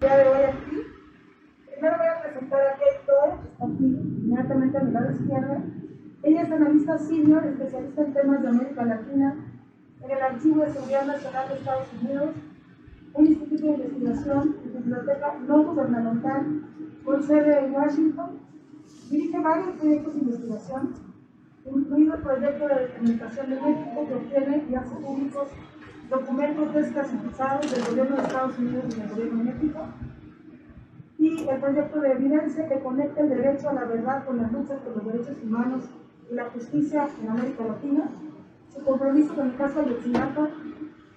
día de hoy aquí. Primero voy a presentar a Kate Doyle, que está aquí inmediatamente a mi lado izquierda. Ella es analista senior, especialista en temas de América Latina en el Archivo de Seguridad Nacional de Estados Unidos, un instituto de investigación y biblioteca no gubernamental con sede en Washington. Dirige varios proyectos de investigación, incluido el proyecto de documentación de México, que obtiene y hace públicos documentos desclasificados del gobierno de Estados Unidos y del gobierno de México, y el proyecto de evidencia que conecta el derecho a la verdad con las luchas por los derechos humanos y la justicia en América Latina. Su compromiso con el caso Ayotzinapa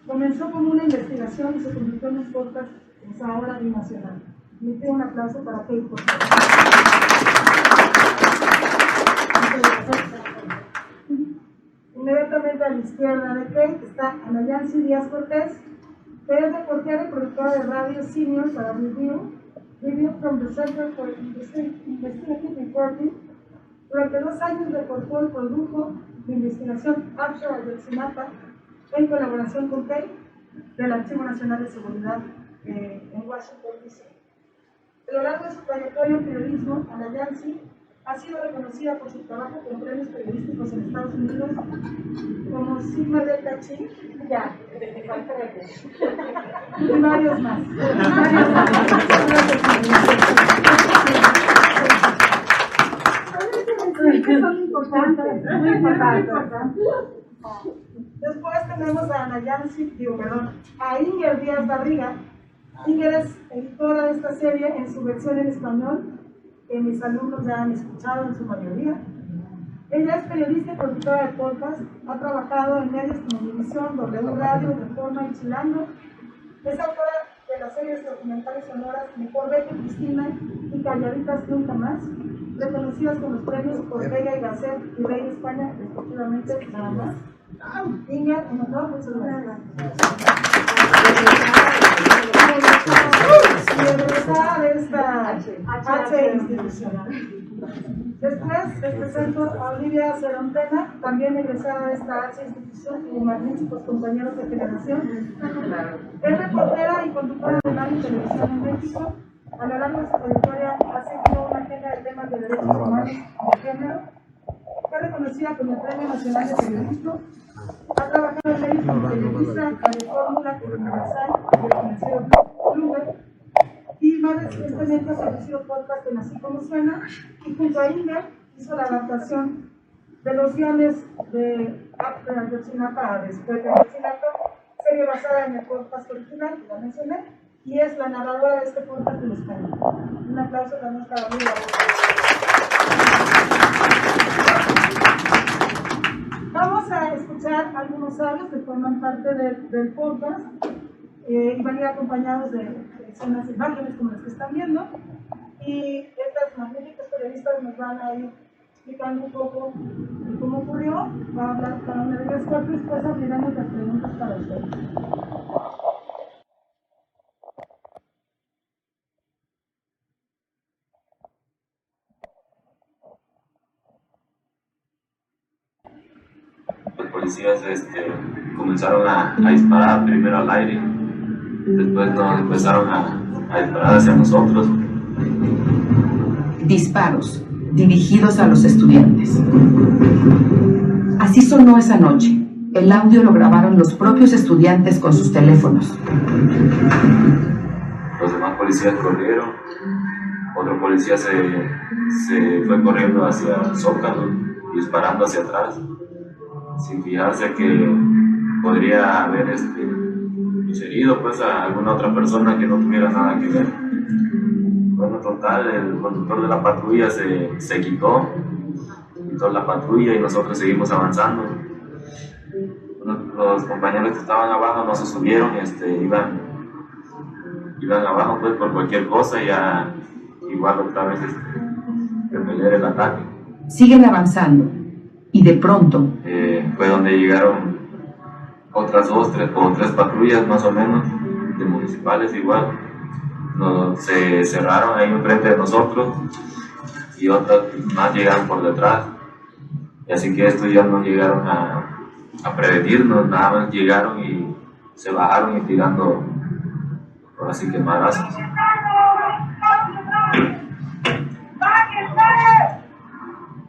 comenzó como una investigación y se convirtió en un podcast que es ahora binacional. Le pido un aplauso para Kate, por favor. Inmediatamente a la izquierda de Kate está Ana Yancy Díaz Cortés, que es reportera y productora de radio senior para Review from the Center for Investigative Reporting. Durante 2 años reportó el produjo de investigación After Ayotzinapa en colaboración con Kate del Archivo Nacional de Seguridad en Washington, D.C. A lo largo de su trayectoria en periodismo, Ana Yancy ha sido reconocida por su trabajo con premios periodísticos en Estados Unidos como Sigma Delta Chi, y varios más. Son importantes, muy importantes. Después tenemos a Ana Yancy, a Inger Díaz Barriga. Inger es editora de esta serie en su versión en español, que mis alumnos ya han escuchado en su mayoría. Ella es periodista y productora de podcast, ha trabajado en medios como Univisión, W Radio, Reforma y Chilango. Es autora de las series documentales sonoras Mejor Vete Cristina y Calladitas Nunca Más, reconocidas con los premios Ortega y Gasset y Rey de España, respectivamente, nada más. Inger, un aplauso. Y egresada de esta H institucional. Después les presento a Olivia Cerontena, también egresada de esta H institución y magníficos compañeros de generación. Es reportera y conductora de radio y televisión en México. A lo largo de su trayectoria ha seguido una agenda de temas de derechos humanos y de género. Fue reconocida como el Premio Nacional de Periodismo. Ha trabajado en medios como Televisa, Radio Fórmula, Universal y el financiero Bloomberg. Y más recientemente ha producido podcast en Así Como Suena, y junto a Inger hizo la adaptación de los guiones de After Ayotzinapa, después de Ayotzinapa, serie basada en el podcast original, que ya mencioné, y es la narradora de este podcast en español. Un aplauso también para Olivia. Vamos a escuchar algunos audios que forman parte del podcast y van a ir acompañados de escenas imágenes como las que están viendo, y estas magníficas periodistas nos van a ir explicando un poco de cómo ocurrió. Va a hablar cada una de ellas 4 y después abriremos las preguntas para ustedes. Los policías comenzaron a disparar primero al aire, después nos empezaron a disparar hacia nosotros. Disparos dirigidos a los estudiantes. Así sonó esa noche. El audio lo grabaron los propios estudiantes con sus teléfonos. Los demás policías corrieron, otro policía se fue corriendo hacia el Zócalo, disparando hacia atrás, sin fijarse que podría haber herido pues a alguna otra persona que no tuviera nada que ver. Bueno, total, el conductor de la patrulla se quitó la patrulla y nosotros seguimos avanzando. Los compañeros que estaban abajo no se subieron, iban abajo pues por cualquier cosa y igual otra vez repeler el ataque. Siguen avanzando y de pronto fue donde llegaron otras 3 patrullas más o menos, de municipales igual. Se cerraron ahí enfrente de nosotros y otras más llegaron por detrás. Y así que estos ya no llegaron a prevenirnos, nada más llegaron y se bajaron y tirando, por así que madrazos.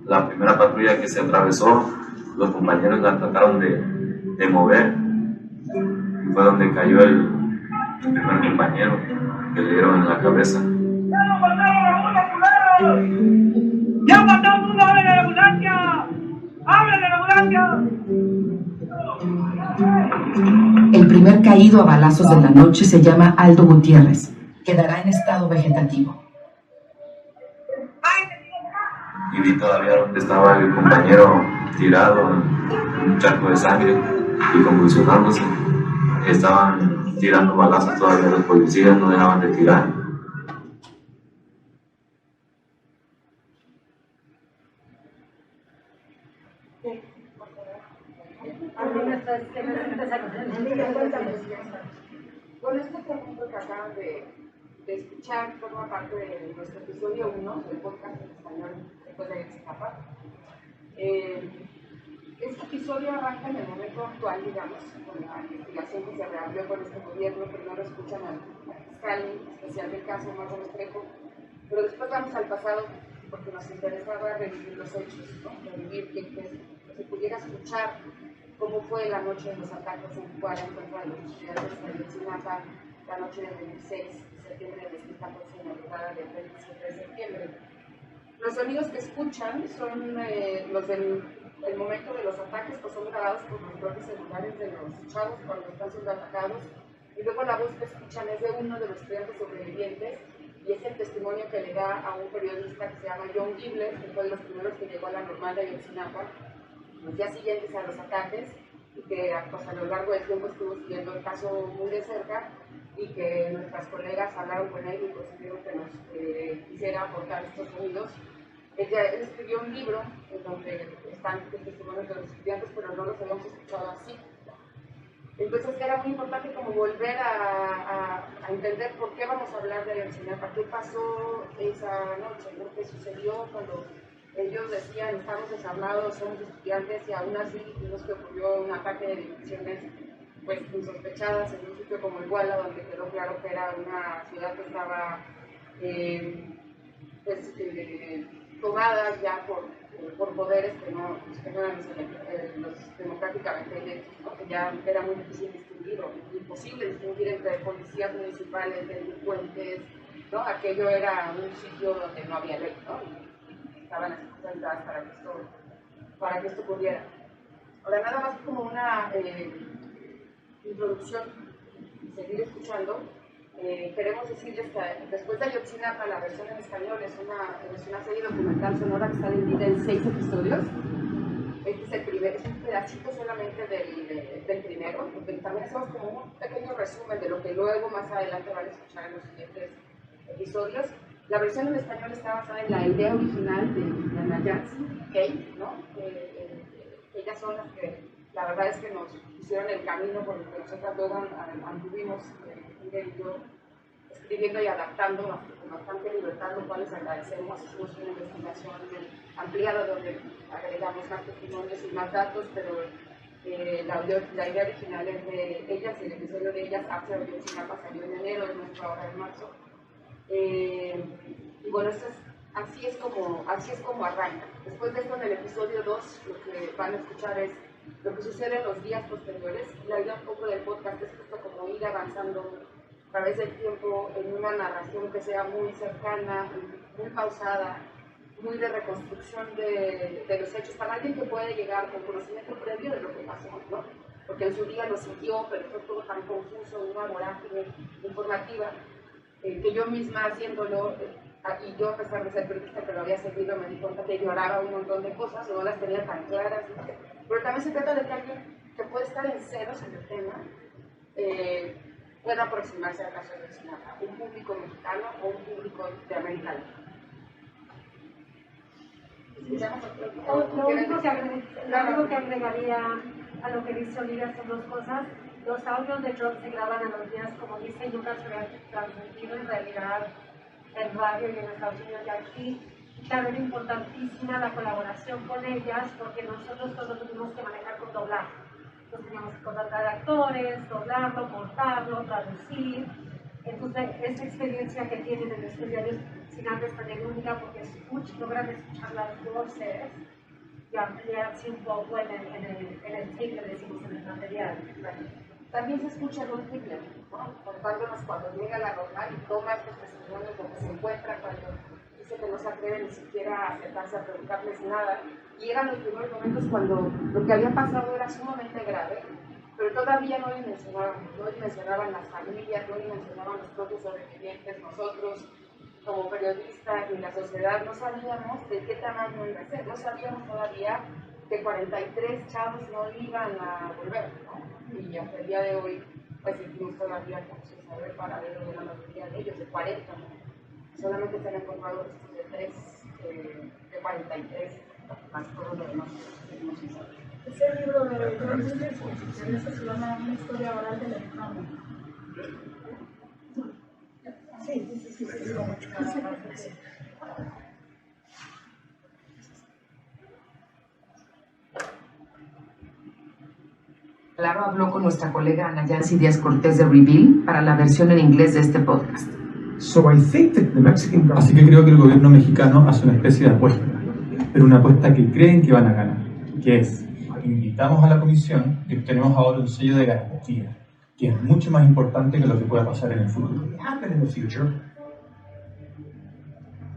la primera patrulla que se atravesó, los compañeros la trataron de mover, y fue donde cayó el primer compañero, que le dieron en la cabeza. ¡Ya mató uno! ¡Háblale a la ambulancia! ¡Háblale a la ambulancia! El primer caído a balazos de la noche se llama Aldo Gutiérrez. Quedará en estado vegetativo. Y vi todavía donde estaba el compañero tirado en un charco de sangre y convulsionándose. Estaban tirando balazos todavía, los policías no dejaban de tirar. Bueno, este pregunto que acaban de escuchar forma parte de nuestro episodio 1 del podcast en español después de Ayotzinapa. Este episodio arranca en el momento actual, digamos, con la investigación que se reabrió con este gobierno. Primero escuchan al fiscal especial del caso, Marco Restrepo, pero después vamos al pasado porque nos interesaba revivir los hechos, ¿no? Revivir que se pudiera escuchar cómo fue la noche de los ataques en Juárez contra los estudiantes de Ayotzinapa, la noche del 26 de septiembre de 2014 en la madrugada del 27 de septiembre. Los sonidos que escuchan son los del momento de los ataques, pues son grabados por los propios celulares de los chavos cuando están siendo atacados, y luego la voz que escuchan es de uno de los estudiantes sobrevivientes, y es el testimonio que le da a un periodista que se llama John Gibler, que fue de los primeros que llegó a la normal de Ayotzinapa los días siguientes a los ataques, y que pues, a lo largo del tiempo estuvo siguiendo el caso muy de cerca, y que nuestras colegas hablaron con él y consiguieron que nos quisiera aportar estos sonidos. Él escribió un libro en donde están los testimonios de los estudiantes, pero no los habíamos escuchado así. Entonces era muy importante como volver a entender por qué vamos a hablar de Ayotzinapa, qué pasó esa noche, lo que sucedió cuando ellos decían, estamos desarmados, somos estudiantes, y aún así vimos que ocurrió un ataque de dimensiones pues insospechadas en un sitio como Iguala, donde quedó claro que era una ciudad que estaba tomada ya por poderes que no eran los democráticamente electos, ¿no? Que ya era muy difícil distinguir, o imposible distinguir entre policías municipales, delincuentes, ¿no? Aquello era un sitio donde no había ley, ¿no? Y estaban las circunstancias para que esto ocurriera. Ahora, nada más como una introducción y seguir escuchando, queremos decirles que después de Ayotzinapa, la versión en español es una serie documental sonora que está dividida en 6 episodios. Este es un pedacito solamente del primero, porque también hacemos como un pequeño resumen de lo que luego más adelante van a escuchar en los siguientes episodios. La versión en español está basada en la idea original de Ana Yancy y Kate, ¿no? Ellas son las que la verdad es que nos hicieron el camino por el que nosotros luego anduvimos escribiendo y adaptando con bastante libertad, lo cual les agradecemos. Hicimos una investigación ampliada donde agregamos más testimonios y más datos, pero la idea original es de ellas, y el episodio de ellas, hace Ayotzinapa, salió en enero, es nuestra hora en marzo. Y bueno, así es como arranca. Después de esto, en el episodio 2, lo que van a escuchar es lo que sucede en los días posteriores. La idea un poco del podcast es justo como ir avanzando a través del tiempo en una narración que sea muy cercana, muy pausada, muy de reconstrucción de los hechos, para alguien que puede llegar con conocimiento previo de lo que pasó, ¿no? Porque en su día lo sintió, pero fue todo tan confuso, una vorágine informativa, que yo misma haciéndolo, y yo a pesar de ser periodista que lo había seguido, me di cuenta que lloraba un montón de cosas, no las tenía tan claras, ¿no? Pero también se trata de que alguien que puede estar en ceros en el tema pueda aproximarse al caso de Ayotzinapa, un público mexicano o un público de América Latina. Lo único que agregaría a lo que dice Olivia son 2 cosas. Los audios de Trump se graban a los días, como dice, y nunca se han transmitido en realidad en radio y en Estados Unidos y aquí. Claro, era importantísima la colaboración con ellas, porque nosotros todos tuvimos que manejar con doblaje. Entonces teníamos que contratar actores, doblarlo, cortarlo, traducir. Entonces, esa experiencia que tienen en estudiar sin hambre es también única porque logran escuchar las voces y ampliarse un poco en el triple, decimos, en el material. También se escucha el triple, ¿no? Contándonos cuando llega la normal y toma estos testimonios de lo que se encuentra cuando dice que no se atreve ni siquiera a acercarse a preguntarles nada. Y eran los primeros momentos cuando lo que había pasado era sumamente grave, pero todavía no dimensionaban las familias, no dimensionaban los propios sobrevivientes, nosotros como periodistas y la sociedad no sabíamos de qué tamaño iba a ser, no sabíamos todavía que 43 chavos no iban a volver, ¿no? Y hasta el día de hoy, pues incluso todavía no se sabe el paradero de la mayoría de ellos, de 40, ¿no? Solamente se han encontrado restos de 3, de 43, más todo lo demás que no se sabe. Ese libro de John Williams, se llama Una historia oral de la infamia. Sí. Claro, habló con nuestra colega Ana Yancy Díaz Cortés de Reveal para la versión en inglés de este podcast. Así que creo que el gobierno mexicano hace una especie de apuesta, pero una apuesta que creen que van a ganar, que es: invitamos a la comisión y obtenemos ahora un sello de garantía, que es mucho más importante que lo que pueda pasar en el futuro.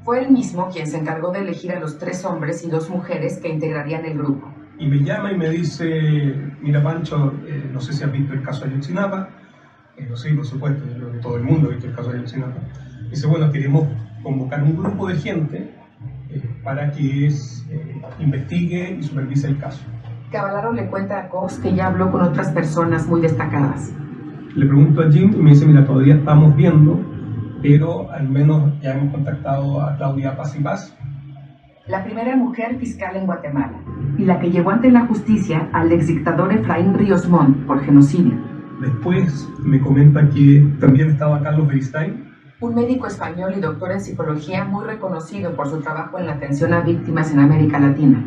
Fue él mismo quien se encargó de elegir a los 3 hombres y 2 mujeres que integrarían el grupo. Y me llama y me dice: mira, Pancho, no sé si has visto el caso de Ayotzinapa. Sí, por supuesto, yo creo que todo el mundo ha visto el caso de Ayotzinapa. Dice: bueno, queremos convocar un grupo de gente para que investigue y supervise el caso. Cavallaro le cuenta a Cox que ya habló con otras personas muy destacadas. Le pregunto a Jim y me dice: mira, todavía estamos viendo, pero al menos ya hemos contactado a Claudia Paz y Paz, la primera mujer fiscal en Guatemala, y la que llevó ante la justicia al exdictador Efraín Ríos Montt por genocidio. Después me comenta que también estaba Carlos Beristain, un médico español y doctor en psicología muy reconocido por su trabajo en la atención a víctimas en América Latina.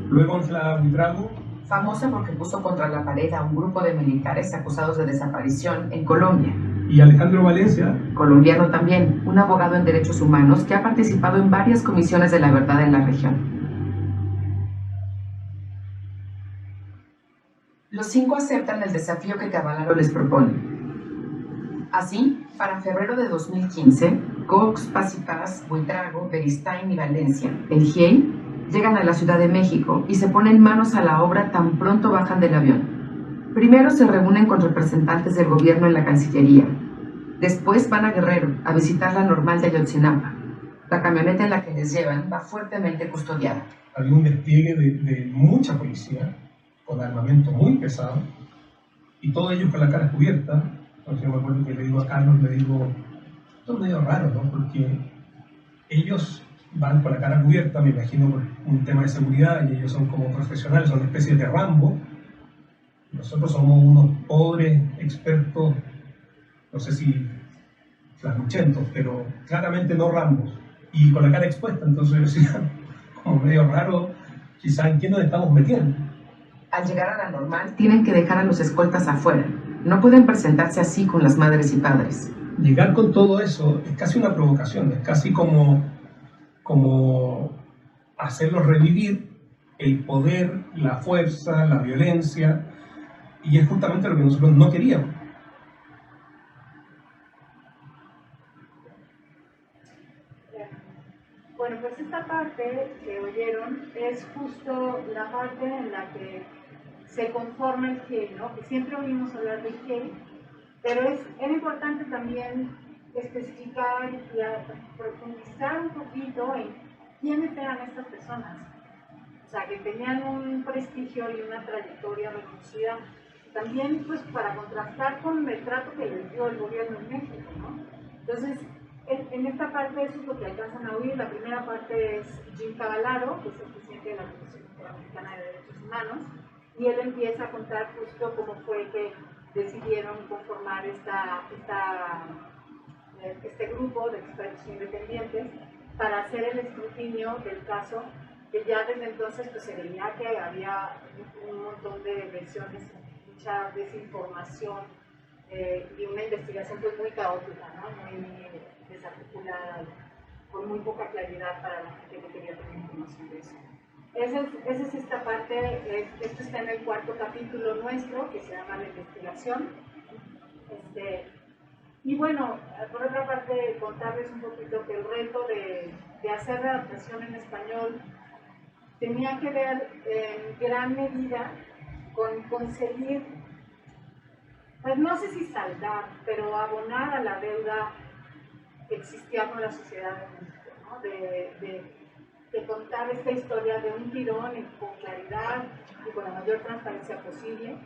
Luego Ángela Buitrago, famosa porque puso contra la pared a un grupo de militares acusados de desaparición en Colombia. Y Alejandro Valencia, colombiano también, un abogado en derechos humanos que ha participado en varias comisiones de la verdad en la región. Los 5 aceptan el desafío que Cavallaro les propone. Así, para febrero de 2015, Cox, Paz y Paz, Buitrago, Beristain y Valencia, el GIEI, llegan a la Ciudad de México y se ponen manos a la obra tan pronto bajan del avión. Primero se reúnen con representantes del gobierno en la Cancillería. Después van a Guerrero a visitar la normal de Ayotzinapa. La camioneta en la que les llevan va fuertemente custodiada. Había un despliegue de mucha policía, con armamento muy pesado, y todos ellos con la cara cubierta. Entonces yo me acuerdo que le digo a Carlos, le digo: esto es medio raro, ¿no? Porque ellos van con la cara cubierta, me imagino por un tema de seguridad, y ellos son como profesionales, son una especie de Rambo. Nosotros somos unos pobres expertos, no sé si flamuchentos, pero claramente no Rambos, y con la cara expuesta. Entonces yo decía, como medio raro, quizá en qué nos estamos metiendo. Al llegar a la normal, tienen que dejar a los escoltas afuera. No pueden presentarse así con las madres y padres. Llegar con todo eso es casi una provocación, es casi como hacerlos revivir el poder, la fuerza, la violencia, y es justamente lo que nosotros no queríamos. Bueno, pues esta parte que oyeron es justo la parte en la que se conforma el GIEI, ¿no? Que siempre oímos hablar del GIEI, pero era importante también especificar y profundizar un poquito en quiénes eran estas personas. O sea, que tenían un prestigio y una trayectoria reconocida, también pues para contrastar con el trato que les dio el gobierno en México, ¿no? Entonces, en esta parte eso es lo que alcanzan a oír. La primera parte es Jim Cavallaro, que es el presidente de la Comisión Interamericana de Derechos Humanos, y él empieza a contar justo cómo fue que decidieron conformar este grupo de expertos independientes para hacer el escrutinio del caso, que ya desde entonces pues, se veía que había un montón de versiones, mucha desinformación y una investigación pues muy caótica, ¿no? Muy desarticulada, con muy poca claridad para la gente que quería tener información de eso. Esa es esta parte, esto está en el 4º capítulo nuestro, que se llama La investigación. Y bueno, por otra parte, contarles un poquito que el reto de hacer la adaptación en español tenía que ver en gran medida con conseguir, pues no sé si saldar, pero abonar a la deuda que existía con la sociedad de México, ¿no? De contar esta historia de un tirón y con claridad y con la mayor transparencia posible.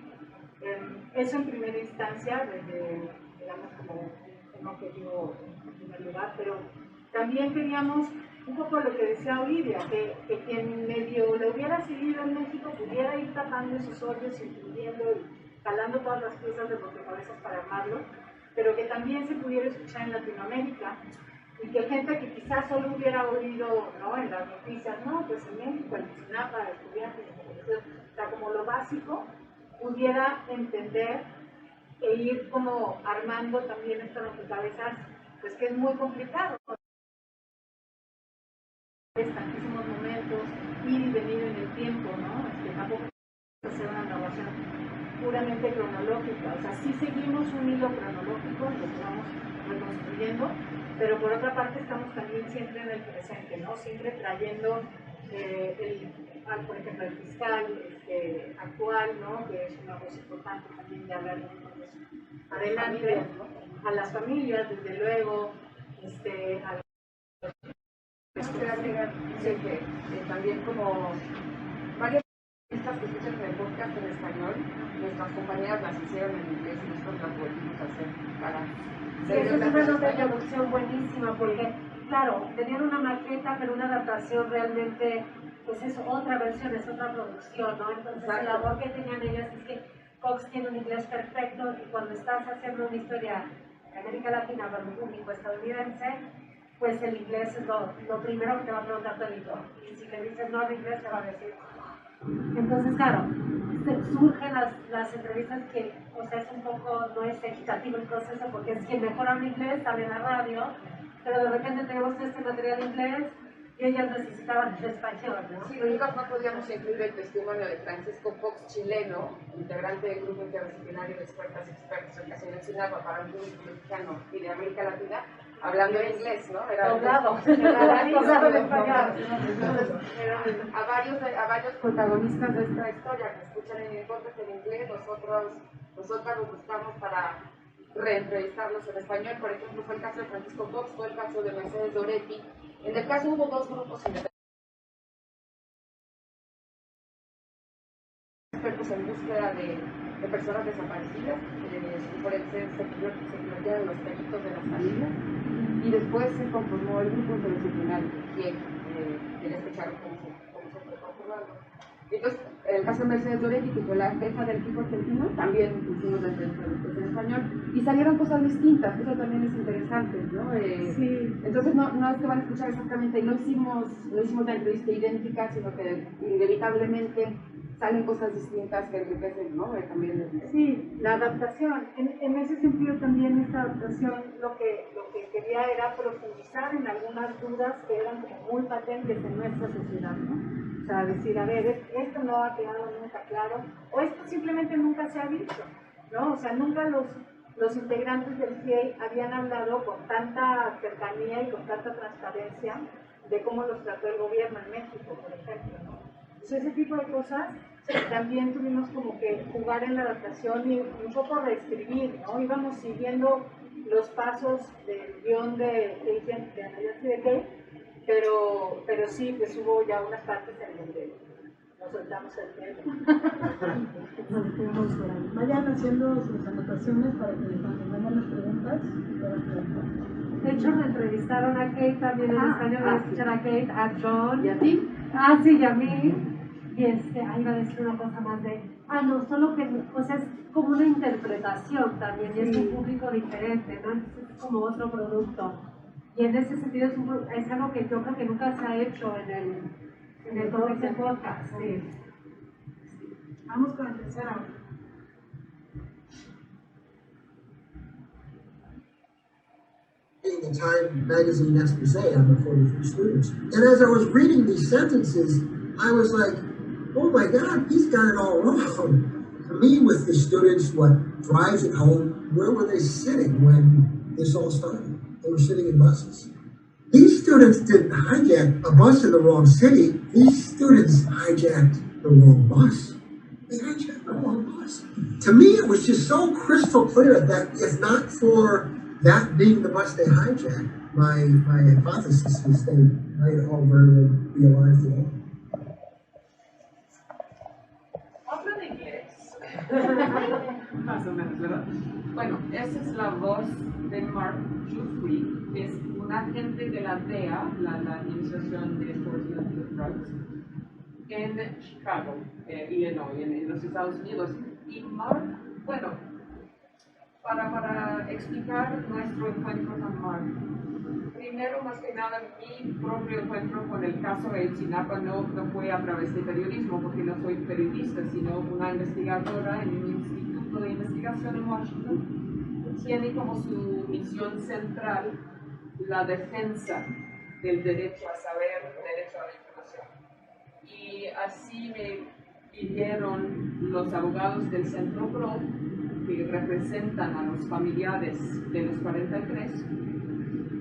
Eso en primera instancia, desde, digamos, como un objetivo en primer lugar, pero también queríamos un poco lo que decía Olivia, que quien medio le hubiera seguido en México pudiera ir tapando esos hoyos, incluyendo y jalando todas las piezas de rompecabezas para armarlo, pero que también se pudiera escuchar en Latinoamérica y que gente que quizás solo hubiera oído, ¿no?, en las noticias, no, pues en México, en Sinapa, estudiantes, o sea, como lo básico, pudiera entender e ir como armando también estas rompecabezas, pues que es muy complicado. Tantísimos momentos, ir y venir en el tiempo, ¿no? Tampoco hacer una narración puramente cronológica, o sea, sí seguimos un hilo cronológico, lo que vamos reconstruyendo, pero por otra parte estamos también siempre en el presente, ¿no? Siempre trayendo por ejemplo, el fiscal actual, ¿no?, que es una voz importante también de hablar adelante, a las familias, desde luego, a también como varias entrevistas que escuchan en el podcast en español, nuestras compañeras las hicieron en inglés y nosotros las volvimos a hacer para... Sí, esa es una nota de producción buenísima porque, claro, tenían una maqueta, pero una adaptación realmente, pues es otra versión, es otra producción, ¿no? Entonces la labor que tenían ellas es que Cox tiene un inglés perfecto y cuando estás haciendo una historia de América Latina para un público estadounidense, pues el inglés es lo primero que te va a preguntar tu editor. Y si le dices no al inglés, te va a decir. Entonces, claro, surgen las entrevistas que, o sea, es un poco, no es equitativo el proceso, porque es quien mejor habla inglés, sale en la radio, pero de repente tenemos este material inglés y ellas necesitaban el español, ¿no? Sí, nosotros no podíamos incluir el testimonio de Francisco Fox, chileno, integrante del grupo interdisciplinario de expertas y expertos en Casillas Sinapa para un grupo mexicano y de América Latina, hablando en inglés, ¿no? Era doblado en español. A varios protagonistas de esta historia que escuchan en el podcast en inglés, nosotras los buscamos para reentrevistarlos en español. Por ejemplo, fue el caso de Francisco Fox, fue el caso de Mercedes Doretti. En el caso hubo dos grupos independientes expertos en búsqueda de personas desaparecidas, sus forenses se convirtieron en los peritos de las familias, y después se conformó el grupo interdisciplinario, quien escucharon cómo se fue conformando. Entonces, en el caso de Mercedes Doretti, que fue la jefa del equipo argentino, también hicimos la entrevista en español y salieron cosas distintas, eso también es interesante, ¿no? Sí. Entonces no es que van a escuchar exactamente, no hicimos la entrevista idéntica, sino que inevitablemente salen cosas distintas que enriquecen, ¿no? También Sí, la adaptación. En ese sentido también esta adaptación lo que quería era profundizar en algunas dudas que eran como muy patentes en nuestra sociedad, ¿no? O sea, decir, a ver, esto no ha quedado nunca claro, o esto simplemente nunca se ha dicho, ¿no? O sea, nunca los integrantes del GIEI habían hablado con tanta cercanía y con tanta transparencia de cómo los trató el gobierno en México, por ejemplo, ¿no? Entonces, ese tipo de cosas también tuvimos como que jugar en la adaptación y un poco reescribir, ¿no? Íbamos siguiendo los pasos del guión de Agent de Analysis de Kate, pero sí, pues hubo ya unas partes en donde nos soltamos el tiempo. Vayan haciendo sus anotaciones para que cuando vengan las preguntas puedan preguntar. De hecho, me entrevistaron a Kate también en español, voy a escuchar a Kate, a John. ¿Y a ti? Ah, sí, y a mí. Y ahí iba a decir una cosa más no, solo que, pues es como una interpretación también, y es un público diferente, ¿no? Entonces es como otro producto. Y en ese sentido es algo que yo creo que nunca se ha hecho en el podcast. Sí. Vamos con el tercero. the Time magazine expose on the 43 students. And as I was reading these sentences, I was like, oh my God, he's got it all wrong. To me, with the students, what drives it home, where were they sitting when this all started? They were sitting in buses. These students didn't hijack a bus in the wrong city. These students hijacked the wrong bus. They hijacked the wrong bus. To me, it was just so crystal clear that if not for that being the bus they hijacked, my hypothesis is they might all very well be alive today. Hablan inglés. Más o menos, ¿verdad? Bueno, esa es la voz de Mark Jeffrey, que es un agente de la DEA, la Administración de Enforcement of Drugs, en Chicago, Illinois, en los Estados Unidos. Y Mark, bueno, para explicar nuestro encuentro con Mark, primero, más que nada, mi propio encuentro con el caso de Ayotzinapa no fue a través de periodismo, porque no soy periodista, sino una investigadora en un instituto de investigación en Washington. Tiene como su misión central la defensa del derecho a saber, derecho a la información. Y así me pidieron los abogados del Centro PRO, que representan a los familiares de los 43,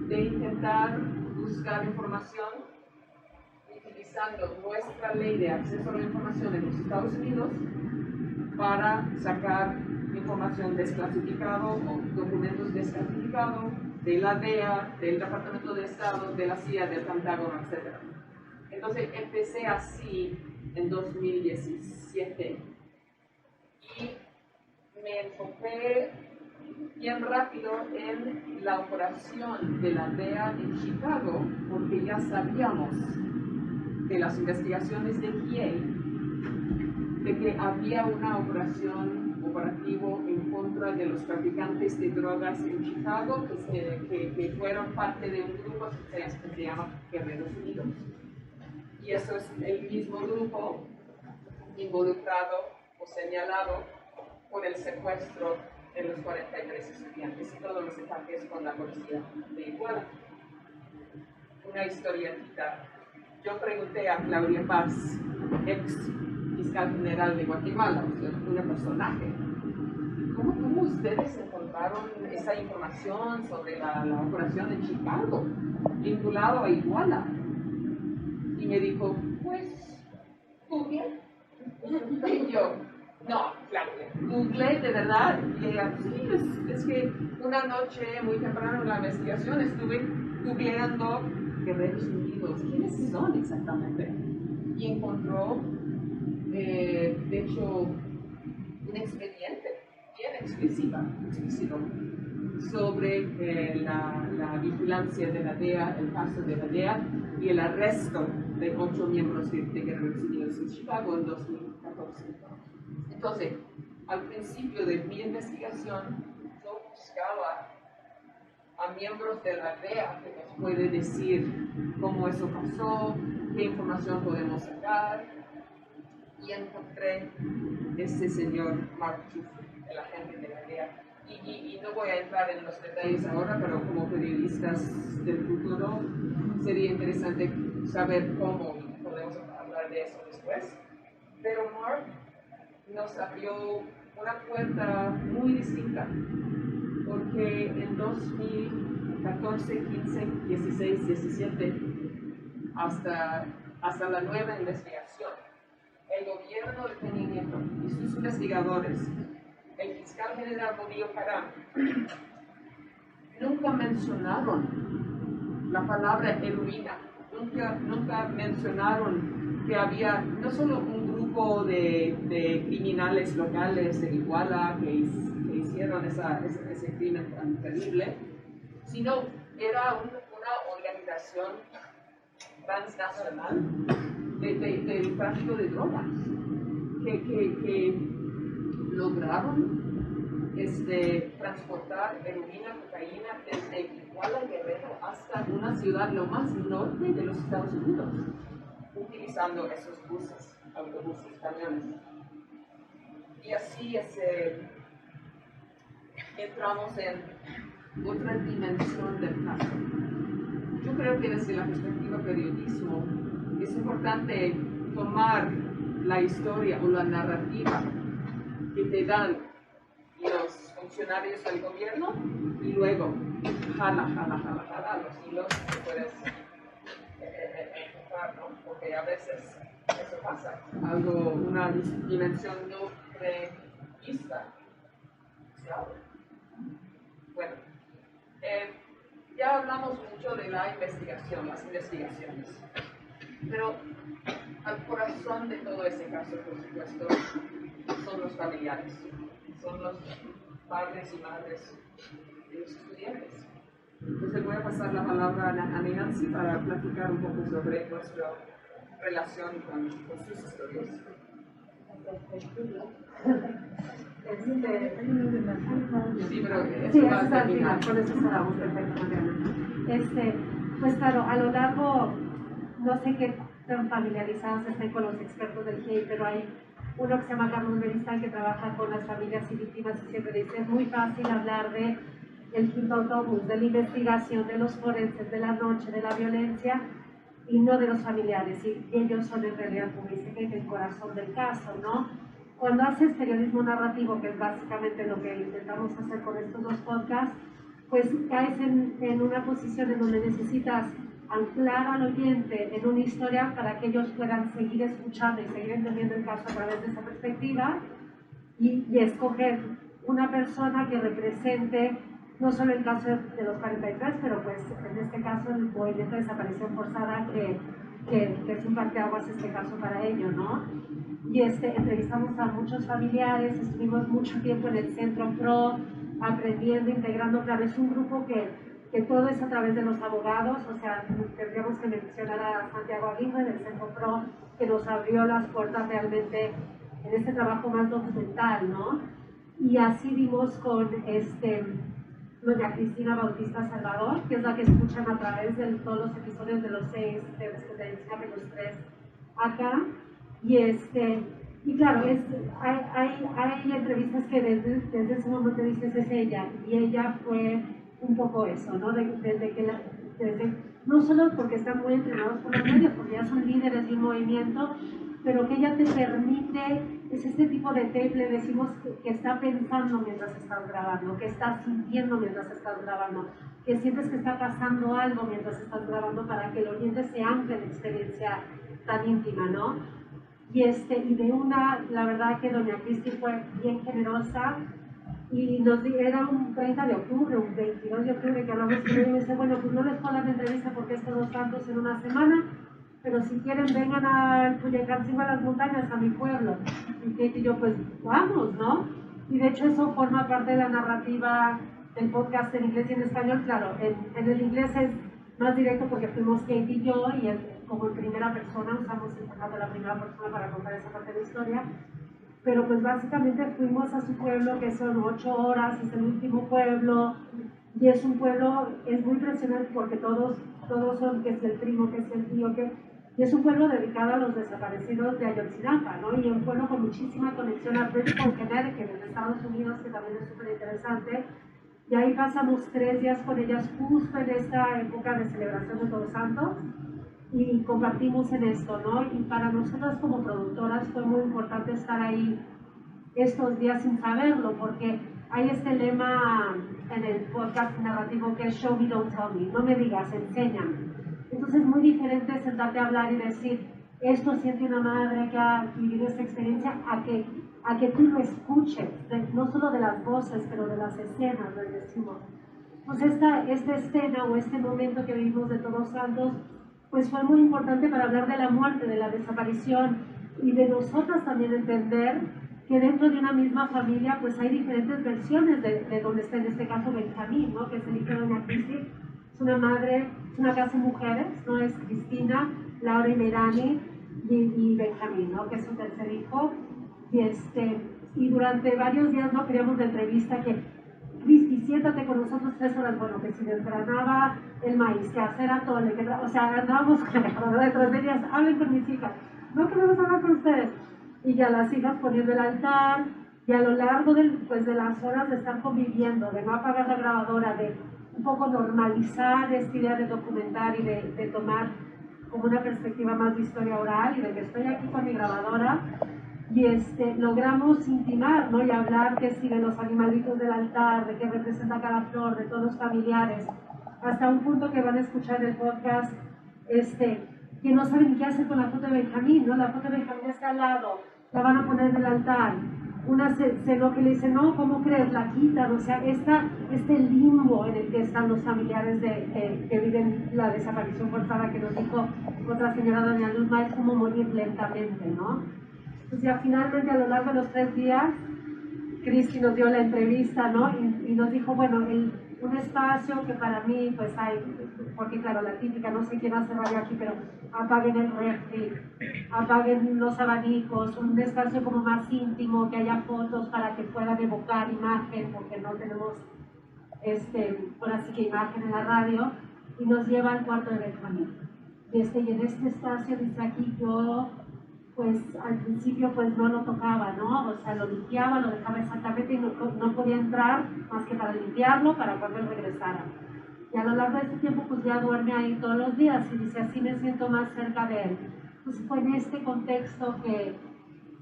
de intentar buscar información utilizando nuestra ley de acceso a la información en los Estados Unidos para sacar información desclasificada o documentos desclasificados de la DEA, del Departamento de Estado, de la CIA, del Pentágono, etc. Entonces empecé así en 2017 y me enfoqué bien rápido en la operación de la DEA en Chicago, porque ya sabíamos de las investigaciones de GIEI de que había una operativo en contra de los traficantes de drogas en Chicago, que fueron parte de un grupo que se llama Guerreros Unidos. Y eso es el mismo grupo involucrado o señalado por el secuestro de los 43 estudiantes y todos los ataques con la policía de Iguala. Una historietita. Yo pregunté a Claudia Paz, ex fiscal general de Guatemala, o sea, una personaje, ¿cómo ustedes encontraron esa información sobre la operación en Chicago vinculado a Iguala? Y me dijo, pues, Google. Y yo, no, Claudia, Google, de verdad. Y ella, sí, es que una noche muy temprano en la investigación estuve googleando Guerreros Unidos. ¿Quiénes son exactamente? Y encontró, de hecho, un expediente bien explícito sobre la vigilancia de la DEA, el caso de la DEA y el arresto de 8 miembros de Guerreros Unidos en Chicago en 2014. Entonces, al principio de mi investigación, yo buscaba a miembros de la DEA que nos puede decir cómo eso pasó, qué información podemos sacar, y encontré este señor Mark Jeffrey, el agente de la DEA. Y no voy a entrar en los detalles ahora, pero como periodistas del futuro sería interesante saber cómo podemos hablar de eso después. Pero Mark nos abrió una puerta muy distinta, porque en 2014, 15, 16, 17, hasta la nueva investigación, el gobierno de Peña Nieto y sus investigadores, el fiscal general Murillo Caram, nunca mencionaron la palabra heroína, nunca mencionaron que había no solo un grupo de criminales locales en Iguala que hicieron ese crimen tan terrible, sino era una organización transnacional del tráfico de drogas que lograron transportar heroína, cocaína desde Iguala, Guerrero, hasta una ciudad lo más norte de los Estados Unidos, utilizando esos buses, autobuses, camiones. Y así entramos en otra dimensión del caso. Yo creo que desde la perspectiva periodismo es importante tomar la historia o la narrativa que te dan los funcionarios del gobierno y luego jala los hilos que puedes encontrar, ¿no? Porque a veces eso pasa, una dimensión no prevista. Bueno, ya hablamos mucho de la investigación, las investigaciones, pero al corazón de todo ese caso, por supuesto, son los familiares, son los padres y madres de los estudiantes. Entonces voy a pasar la palabra a Nancy para platicar un poco sobre nuestra relación con sus historias. Sí, pero eso va a terminar. Con eso cerramos, perfecto, Mariana. Pues claro, a lo largo, no sé qué tan familiarizados estén con los expertos del GIEI, pero hay uno que se llama Carlos Beristain que trabaja con las familias y víctimas y siempre dice, es muy fácil hablar de el quinto autobús, de la investigación, de los forenses, de la noche, de la violencia, y no de los familiares, y ellos son en realidad, como dice, el corazón del caso, ¿no? Cuando haces periodismo narrativo, que es básicamente lo que intentamos hacer con estos dos podcasts, pues caes en una posición en donde necesitas anclar al oyente en una historia para que ellos puedan seguir escuchando y seguir entendiendo el caso a través de esa perspectiva y escoger una persona que represente no solo el caso de los 43, pero pues en este caso el movimiento de desaparición forzada que es un parteaguas este caso para ello, ¿no? Y entrevistamos a muchos familiares, estuvimos mucho tiempo en el Centro PRO, aprendiendo, integrando, claro, es un grupo que todo es a través de los abogados, o sea, tendríamos que mencionar a Santiago Aguirre del Centro PRO, que nos abrió las puertas realmente en este trabajo más documental, ¿no? Y así vimos con doña Cristina Bautista Salvador, que es la que escuchan a través de todos los episodios de los 6, de los 3 acá, y claro, hay entrevistas que desde ese momento dices es ella, y ella fue un poco eso, ¿no? No solo porque están muy entrenados por los medios, porque ya son líderes de un movimiento, pero que ella te permite, es este tipo de tape, le decimos que está pensando mientras estás grabando, que está sintiendo mientras estás grabando, que sientes que está pasando algo mientras estás grabando para que el oyente se ancle en la experiencia tan íntima, ¿no? Y la verdad que doña Cristi fue bien generosa y era un 30 de octubre, un 22 de octubre que hablamos con ella y me dice, bueno, pues no les puedo dar la entrevista porque es Todos Santos en una semana, pero si quieren vengan al Culiacán, a las montañas, a mi pueblo. Y yo, pues vamos, ¿no? Y de hecho eso forma parte de la narrativa del podcast en inglés y en español. Claro, en el inglés es más directo porque fuimos Kate y yo, y como en primera persona, usamos el formato de la primera persona para contar esa parte de la historia. Pero pues básicamente fuimos a su pueblo, que son 8 horas, es el último pueblo, y es un pueblo, es muy impresionante porque todos son, que es el primo, que es el tío, y es un pueblo dedicado a los desaparecidos de Ayotzinapa, ¿no? Y un pueblo con muchísima conexión a Bridgeport, Connecticut, en Estados Unidos, que también es súper interesante. Y ahí pasamos 3 días con ellas justo en esta época de celebración de Todos Santos y compartimos en esto, ¿no? Y para nosotras como productoras fue muy importante estar ahí estos días sin saberlo, porque hay este lema en el podcast narrativo que es Show me, don't tell me, no me digas, enséñame. Entonces es muy diferente sentarte a hablar y decir, esto siente una madre que ha vivido esta experiencia, a que tú lo escuches, no solo de las voces, pero de las escenas, les decimos. Pues esta escena o este momento que vivimos de Todos Santos, pues fue muy importante para hablar de la muerte, de la desaparición y de nosotras también entender que dentro de una misma familia pues hay diferentes versiones de donde está en este caso Benjamín, ¿no? Que es el hijo de doña Cristi, es una madre, es una casa de mujeres, ¿no? Es Cristina, Laura y Merani y Benjamín, ¿no? Que es su tercer hijo. Y durante varios días no queríamos de entrevista que Cristi, siéntate con nosotros 3 horas, bueno, que si desgranaba el maíz, que hacer atole, o sea, andábamos con la carrera detrás de ellas, hablen con mis hijas, no queremos hablar con ustedes. Y ya las hijas poniendo el altar, y a lo largo de las horas de estar conviviendo, de no apagar la grabadora, de un poco normalizar esta idea de documentar y de tomar como una perspectiva más de historia oral, y de que estoy aquí con mi grabadora y logramos intimar, ¿no? Y hablar que sí, de los animalitos del altar, de qué representa cada flor, de todos los familiares, hasta un punto que van a escuchar el podcast, que no saben ni qué hacer con la foto de Benjamín, ¿no? La foto de Benjamín está al lado, la van a poner en el altar. Una se lo que le dice, no, ¿cómo crees? La quitan, o sea, este limbo en el que están los familiares que viven la desaparición forzada, que nos dijo otra señora, doña Luzma, es como morir lentamente, ¿no? Pues ya finalmente a lo largo de los 3 días, Cristi nos dio la entrevista, ¿no? Y nos dijo, bueno, un espacio que para mí, pues hay, porque claro, la típica, no sé quién hace radio aquí, pero apaguen el refri, apaguen los abanicos, un espacio como más íntimo, que haya fotos para que puedan evocar imagen, porque no tenemos, por así que imagen en la radio, y nos lleva al cuarto de Benjamín. Y en este espacio, dice aquí, yo pues al principio pues no lo tocaba, ¿no? O sea, lo limpiaba, lo dejaba exactamente y no podía entrar más que para limpiarlo, para cuando él regresara. Y a lo largo de este tiempo pues ya duerme ahí todos los días y dice, así me siento más cerca de él. Pues fue en este contexto que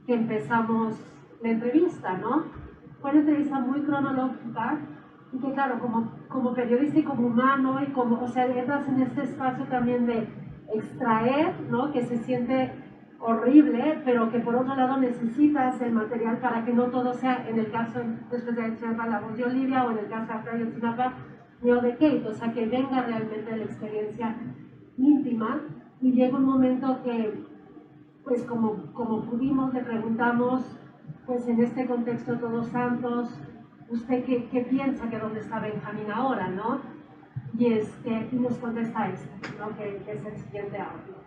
empezamos la entrevista, ¿no? Fue una entrevista muy cronológica y que claro, como periodista y como humano y como, o sea, entras en este espacio también de extraer, ¿no? Que se siente horrible, pero que por otro lado necesitas el material para que no todo sea, en el caso después de Ayotzinapa, la voz de Olivia, o en el caso de Ayotzinapa, yo de Kate, o sea, que venga realmente la experiencia íntima. Y llega un momento que, pues como pudimos, le preguntamos, pues en este contexto Todos Santos, ¿usted qué piensa que dónde está Benjamín ahora, no? Y nos contesta esto, ¿no? Que es el siguiente audio.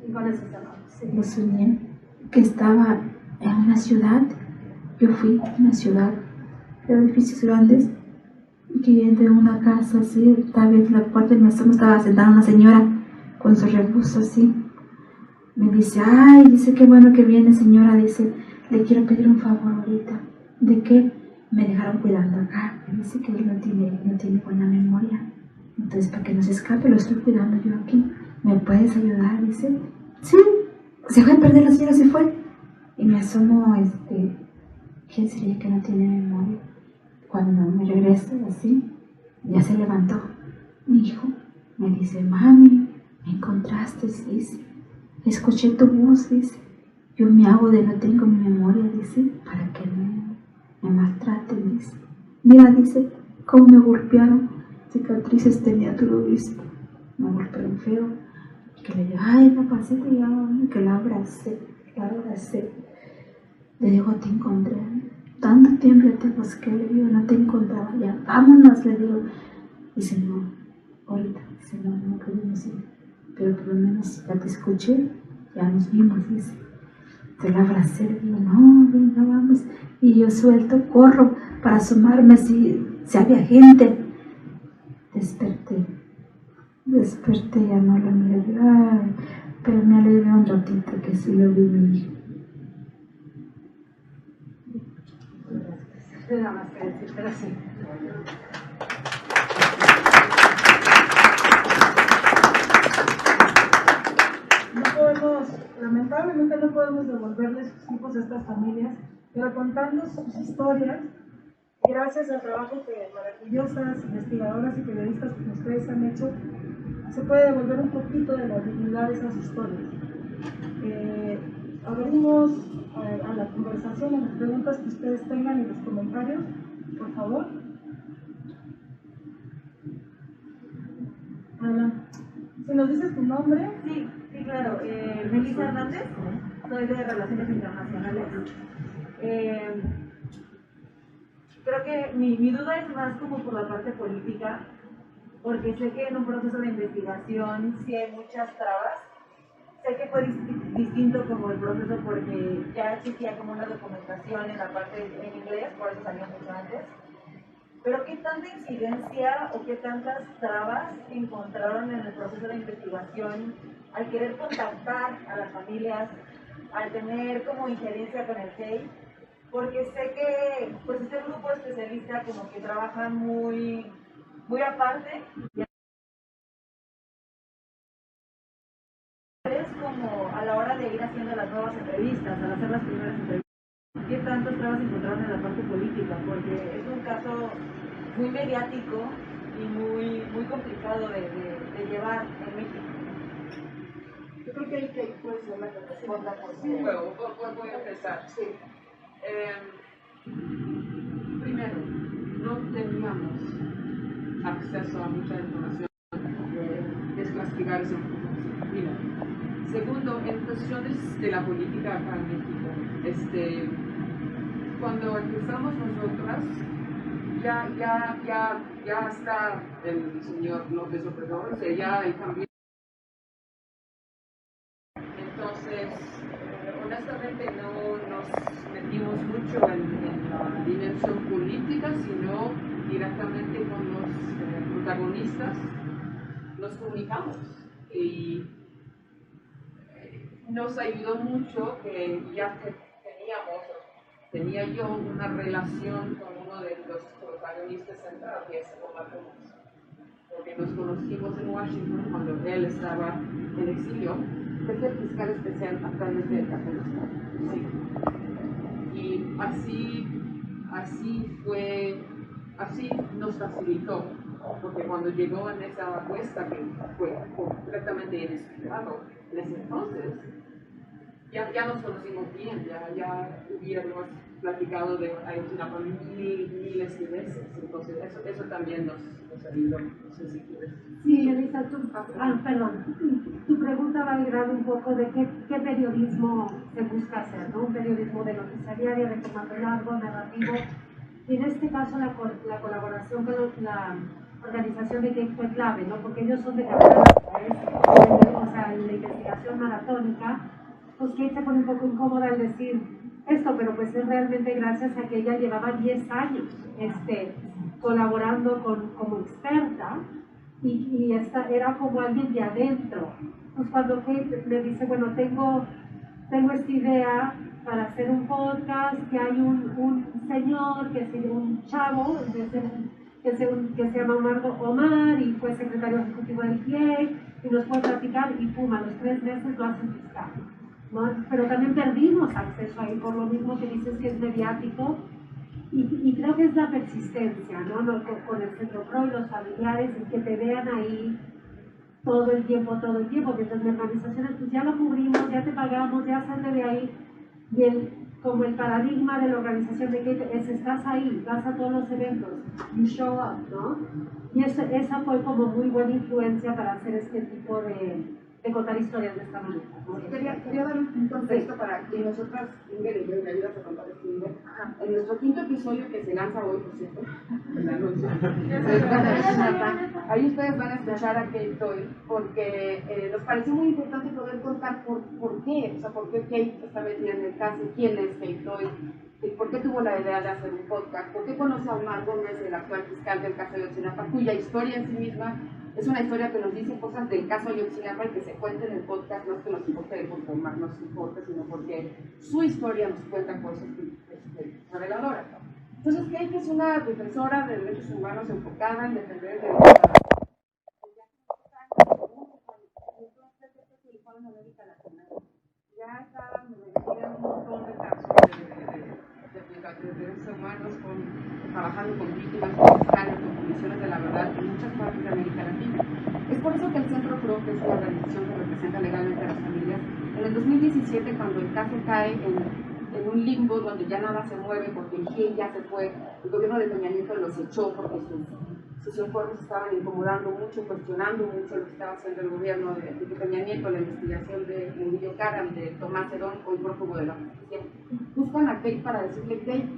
Y con eso cerramos. Sí. Lo soñé que estaba en una ciudad. Yo fui a una ciudad de edificios grandes y que entré en una casa así, estaba abierta la puerta y me asomo, estaba sentada una señora con su rebuzo así. Me dice, ay, dice, qué bueno que viene, señora, dice, le quiero pedir un favor ahorita. ¿De qué? Me dejaron cuidando acá. Me dice que él no tiene buena memoria. Entonces, para que no se escape, lo estoy cuidando yo aquí. ¿Me puedes ayudar? Dice, sí. Se fue a perder la señora, se fue. Y me asomo, ¿quién sería que no tiene memoria? Cuando me regreso así, ya se levantó. Mi hijo me dice, mami, me encontraste, dice. Escuché tu voz, dice. Yo me hago de no tengo mi memoria, dice, para que me maltraten, dice. Mira, dice, cómo me golpearon. Cicatrices tenía todo, dice. Me golpearon feo. Que le digo, ay, papacito, ya, que la abracé. Le digo, te encontré. Tanto tiempo ya te busqué, le digo, no te encontraba ya. Vámonos, le digo. Dice, no, ahorita. Dice, no podemos ir. Pero por lo menos ya te escuché, ya nos vimos, dice. Te la abracé, le digo, no, venga, vamos. Y yo suelto, corro para asomarme si había gente. Desperté, ya no lo miré, ay, pero me alegré un ratito que sí lo vi mi hijo. Nada más que decir, pero sí. Lamentablemente no podemos devolverles sus hijos a estas familias, pero contando sus historias, gracias al trabajo que maravillosas investigadoras y periodistas como ustedes han hecho, se puede devolver un poquito de la dignidad de esas historias. Abrimos a la conversación, a las preguntas que ustedes tengan y los comentarios, por favor. Adelante. Si nos dices tu nombre. Sí, claro. Melissa Hernández, soy de Relaciones Internacionales. Creo que mi duda es más como por la parte política, porque sé que en un proceso de investigación sí hay muchas trabas. Sé que fue distinto como el proceso porque ya existía como una documentación en la parte en inglés, por eso salió mucho antes. Pero ¿qué tanta incidencia o qué tantas trabas encontraron en el proceso de investigación al querer contactar a las familias, al tener como injerencia con el CEI, porque sé que pues este grupo especialista como que trabajan muy aparte. Es como a la hora de ir haciendo las nuevas entrevistas, al hacer las primeras entrevistas, ¿qué tantas trabas encontraron en la parte política? Porque es un caso muy mediático y muy complicado de llevar en México. Yo creo que hay que puede ser la que responda por sí. Bueno, voy a empezar. Sí. Primero, no teníamos acceso a mucha información desclasificar esa información. Primero. Segundo, en cuestiones de la política acá en México, cuando empezamos nosotras, ya está el señor López Obrador, o sea, ya el cambio. Entonces, honestamente no nos metimos mucho en la dimensión política, sino directamente con los protagonistas nos comunicamos. Y nos ayudó mucho que ya tenía yo una relación con uno de los protagonistas centrales, que es Omar Gómez, porque nos conocimos en Washington cuando él estaba en exilio. Es el fiscal especial actualmente del caso de los sí. Y así nos facilitó, porque cuando llegó en esa apuesta que fue completamente inesperado, en ese entonces, ya nos conocimos bien, ya hubiéramos platicado de Ayotzinapa miles de veces, entonces eso también nos ayudó. No sé si quieres. Sí, Melissa, tu pregunta va a ligar un poco de qué periodismo se busca hacer, ¿no? Un periodismo de noticia diaria, de formato largo, narrativo. Y en este caso la colaboración con la organización de Kate fue clave, ¿no? Porque ellos son de carrera, o sea, en la investigación maratónica, pues Kate se pone un poco incómoda al decir esto, pero pues es realmente gracias a que ella llevaba 10 años colaborando como experta y era como alguien de adentro. Pues cuando Kate me dice, bueno, tengo esta idea para hacer un podcast, que hay un señor, un chavo, que se llama Omar y fue secretario ejecutivo del GIEI y nos puede platicar y pum, a los 3 meses lo hacen fiscal, ¿no? Pero también perdimos acceso ahí por lo mismo que dices que es mediático y creo que es la persistencia, ¿no? Con el Centro Pro y los familiares y que te vean ahí todo el tiempo, mientras mi organizaciones pues ya lo cubrimos, ya te pagamos, ya sale de ahí y como el paradigma de la organización de Kate es estás ahí, vas a todos los eventos, you show up, ¿no? Y esa fue como muy buena influencia para hacer este tipo de contar historias de esta manera, ¿no? Quería dar un contexto para que nosotras, Ingrid, me ayudas a contar esto, Ingrid. En nuestro quinto episodio, que se lanza hoy, por cierto, ahí ustedes van a escuchar a Kate Doyle, porque nos pareció muy importante poder contar por qué, o sea, por qué Kate está metida en el caso, quién es Kate Doyle, por qué tuvo la idea de hacer un podcast, por qué conoce a Omar Gómez, el actual fiscal del caso de Ayotzinapa, cuya historia en sí misma es una historia que nos dice cosas del caso Ayotzinapa y que se cuenta en el podcast, no es que nos importe porque Omar nos importa, sino porque su historia nos cuenta cosas reveladoras. Entonces, Kate es una defensora de derechos humanos enfocada en defender el derecho a ya está metida en un montón de casos de derechos humanos, trabajando con víctimas, con fiscales, con comisiones de la verdad en muchas partes de América Latina. Es por eso que el Centro Pro, que es la organización que representa legalmente a las familias, en el 2017, cuando el caso cae en un limbo donde ya nada se mueve porque el GIEI ya se fue, el gobierno de Peña Nieto los echó porque sus informes estaban incomodando mucho, cuestionando mucho lo que estaba haciendo el gobierno de Peña Nieto, la investigación de Murillo Karam, de Tomás Herón, hoy prófugo de la justicia. Buscan a Kate para decirle, Kate,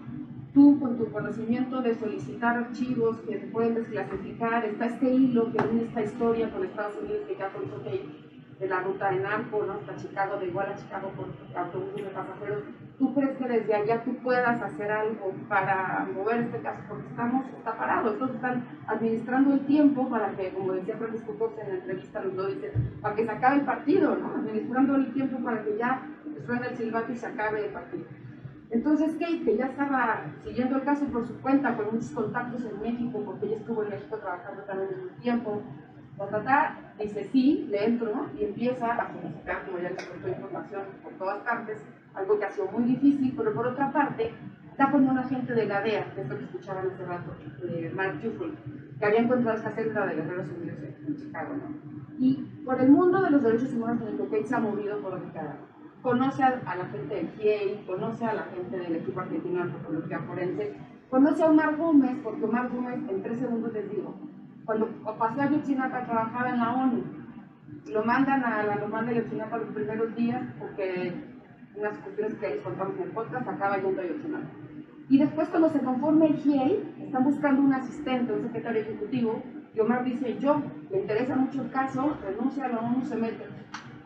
tú con tu conocimiento de solicitar archivos que te pueden desclasificar, está este hilo que une esta historia con Estados Unidos que ya contó Kate, de la ruta de narco, ¿no? Hasta Chicago, de igual a Chicago por autobuses de pasajeros. ¿Tú crees que desde allá tú puedas hacer algo para mover este caso? Porque está parado, estos están administrando el tiempo para que, como decía Francisco Costa en la entrevista, nos lo dice, para que se acabe el partido, ¿no? Administrando el tiempo para que ya suene el silbato y se acabe el partido. Entonces Kate, que ya estaba siguiendo el caso por su cuenta, con muchos contactos en México, porque ella estuvo en México trabajando también en un tiempo, dice sí, le entro y empieza a solicitar, como ya les contó, información por todas partes, algo que ha sido muy difícil, pero por otra parte, está con un agente de la DEA, que es lo que escuchaban hace rato, Mark Dufresne, que había encontrado esta celda de Guerreros Unidos en Chicago, ¿no? Y por el mundo de los derechos humanos en el que Kate se ha movido por décadas. Conoce a la gente del GIEI, conoce a la gente del equipo argentino de antropología forense, conoce a Omar Gómez, porque Omar Gómez, en 3 segundos les digo, cuando pasó a Ayotzinapa trabajaba en la ONU, lo mandan a la normal de Ayotzinapa los primeros días, porque unas cuestiones que les contamos en el podcast, acaba yendo a Ayotzinapa. Y después, cuando se conforme el GIEI, están buscando un asistente, un secretario ejecutivo, y Omar dice, yo, le interesa mucho el caso, renuncia a la ONU, se mete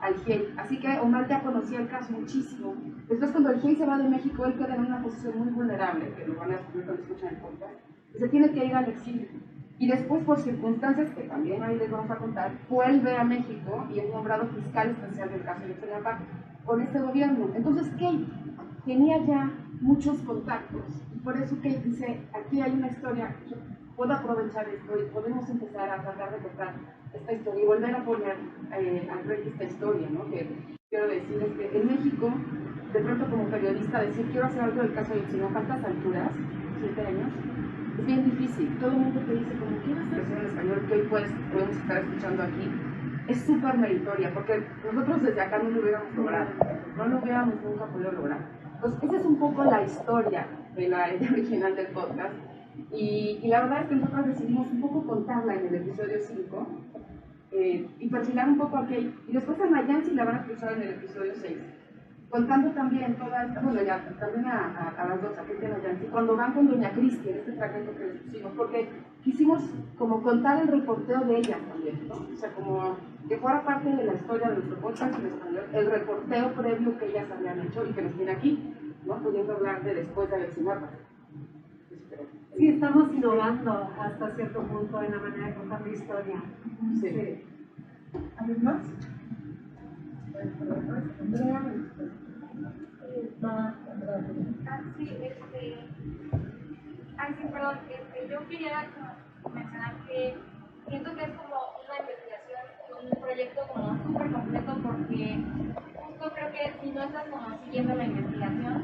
al GIEI. Así que Omar ya conocía el caso muchísimo. Después, cuando el GIEI se va de México, él queda en una posición muy vulnerable, que lo van a descubrir cuando escuchan el podcast, y se tiene que ir al exilio. Y después, por circunstancias que también ahí les vamos a contar, vuelve a México y es nombrado fiscal especial del caso de Ayotzinapa con este gobierno. Entonces, Kate tenía ya muchos contactos, y por eso Kate dice, aquí hay una historia, puedo aprovechar esto y podemos empezar a tratar de contar esta historia y volver a poner al frente esta historia, ¿no? Que quiero decir es que en México, de pronto como periodista, decir quiero hacer algo del caso de Ayotzinapa a estas alturas, 7 años, es bien difícil. Todo el mundo te dice como quiero hacer eso en español, que hoy podemos estar escuchando aquí, es súper meritoria, porque nosotros desde acá no lo hubiéramos logrado, no lo hubiéramos nunca podido lograr. Pues esa es un poco la historia de la idea original del podcast. Y la verdad es que nosotros decidimos un poco contarla en el episodio 5 y perfilar un poco a Kate. Y después a Nayansi la van a escuchar en el episodio 6, contando también toda esta, bueno, ya también a las dos, a Kate y a Nayansi, cuando van con Doña Cristi en este fragmento que les pusimos, porque quisimos como contar el reporteo de ella también, ¿no? O sea, como que fuera parte de la historia de nuestro podcast en español, el reporteo previo que ellas habían hecho y que nos tiene aquí, ¿no? Pudiendo hablar de después de Ayotzinapa. Sí, estamos innovando hasta cierto punto en la manera de contar la historia. Sí. ¿Alguien más? Perdón, yo quería mencionar que siento que es como una investigación, un proyecto como súper completo porque justo creo que si no estás como siguiendo la investigación,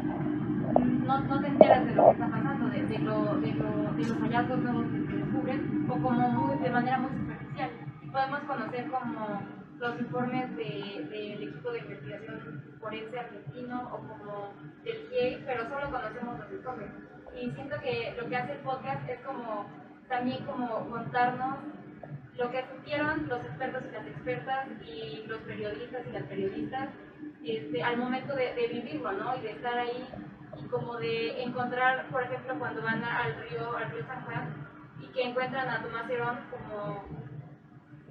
no te enteras de lo que está pasando, de los hallazgos nuevos que se descubren, o como de manera muy superficial. Podemos conocer como los informes del equipo de investigación forense argentino o como del GIEI, pero solo conocemos los informes. Y siento que lo que hace el podcast es como también como contarnos lo que sintieron los expertos y las expertas y los periodistas y las periodistas al momento de vivirlo, ¿no? Y de estar ahí y como de encontrar, por ejemplo, cuando van al río San Juan y que encuentran a Tomás Herón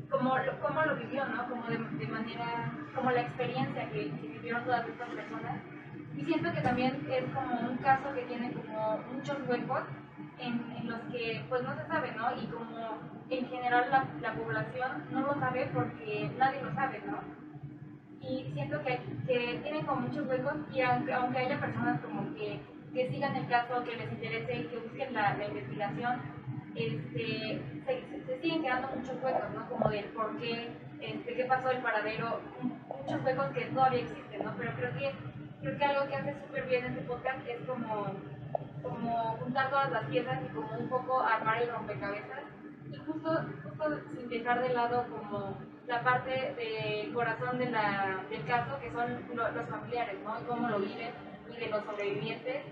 como lo vivió, ¿no? Como de manera, como la experiencia que vivieron todas estas personas. Y siento que también es como un caso que tiene como muchos huecos en los que pues no se sabe, ¿no? Y como en general la población no lo sabe porque nadie lo sabe, ¿no? Y siento que tienen como muchos huecos y aunque haya personas como que sigan el caso, que les interese, que busquen la investigación, se siguen quedando muchos huecos, ¿no? Como del por qué, qué pasó del paradero, muchos huecos que todavía existen, ¿no? Pero creo que algo que hace súper bien este podcast es como juntar todas las piezas y como un poco armar el rompecabezas y justo sin dejar de lado como la parte del corazón del caso, que son los familiares, ¿no? Y cómo lo viven, y de los sobrevivientes.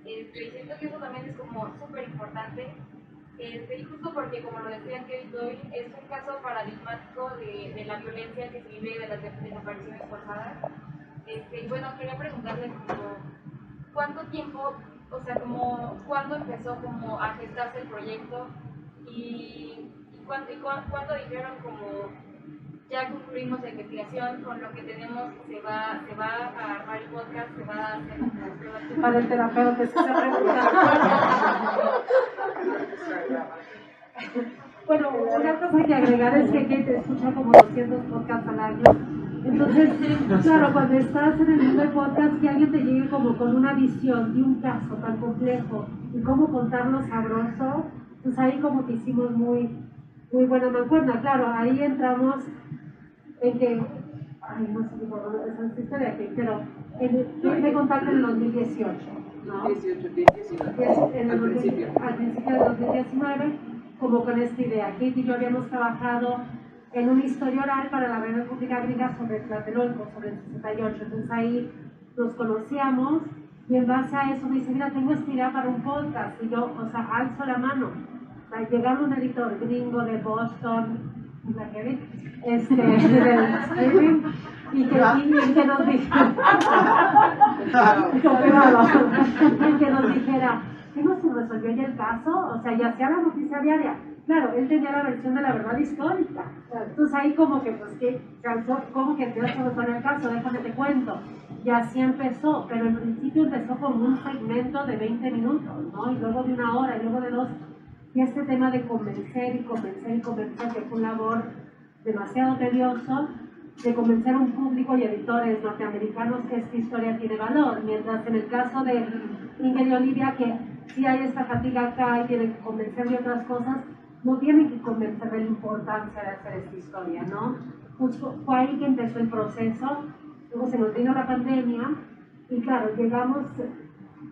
Y siento que eso también es como súper importante. Y justo porque, como lo decía Kate Doyle, es un caso paradigmático de la violencia que se vive, de las desapariciones forzadas. Y bueno, quería preguntarle como, ¿cuánto tiempo, o sea, como, cuándo empezó como a gestarse el proyecto y cuándo dijeron como, ya concluimos la investigación, con lo que tenemos se va a armar el podcast, se va a hacer como para el terapeuta, es que se pregunta. Bueno, una cosa que agregar es que Kate escucha como 200 podcasts al año, Entonces, claro, cuando estás en el mundo del podcast, que alguien te llegue como con una visión de un caso tan complejo y cómo contarlo sabroso, pues ahí como que hicimos muy buena mancuerna. Claro, ahí entramos en que, ay, no sé por dónde empezó esta historia aquí, pero me contacté en el 2018, ¿no? 18, al principio. Al principio del 2019, como con esta idea. Kate y yo habíamos trabajado en una historia oral para la República Gringa sobre Tlatelolco, sobre el 68. Entonces ahí nos conocíamos y en base a eso me dice, mira, tengo esta idea para un podcast. Y yo, o sea, alzo la mano. O sea, llegaba un editor gringo de Boston, la Kevin, del streaming, y que nos dijera, y que nos dijera, ¿qué no se resolvió ya el caso? O sea, ya hacía la noticia diaria. Claro, él tenía la versión de la verdad histórica. Entonces ahí como que, pues, que calzó, como que ya se resolvió el caso, déjame te cuento. Y así empezó, pero en principio empezó como un segmento de 20 minutos, ¿no? Y luego de 1 hora, y luego de 2. Y este tema de convencer, que fue un labor demasiado tedioso, de convencer a un público y editores norteamericanos que esta historia tiene valor, mientras en el caso de Ingrid y Olivia, que sí hay esta fatiga acá y tienen que convencer de otras cosas, no tienen que convencer de la importancia de hacer esta historia, ¿no? Pues fue ahí que empezó el proceso, luego se nos vino la pandemia, y claro, llegamos,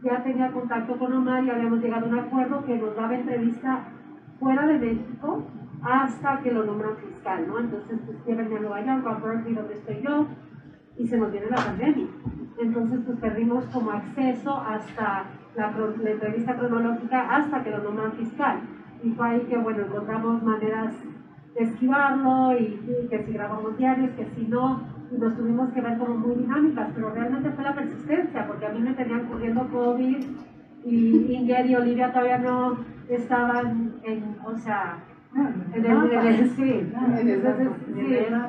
ya tenía contacto con Omar y habíamos llegado a un acuerdo que nos daba entrevista fuera de México hasta que lo nombran fiscal, ¿no? Entonces, pues, ya venía a Nueva York, a Berkeley, donde estoy yo, y se nos viene la pandemia. Entonces, pues, perdimos como acceso hasta la entrevista cronológica hasta que lo nombran fiscal. Y fue ahí que, bueno, encontramos maneras de esquivarlo y que si grabamos diarios, que si no, y nos tuvimos que ver como muy dinámicas, pero realmente fue la persistencia, porque a mí me tenían corriendo COVID y Ingrid y Olivia todavía no estaban o sea,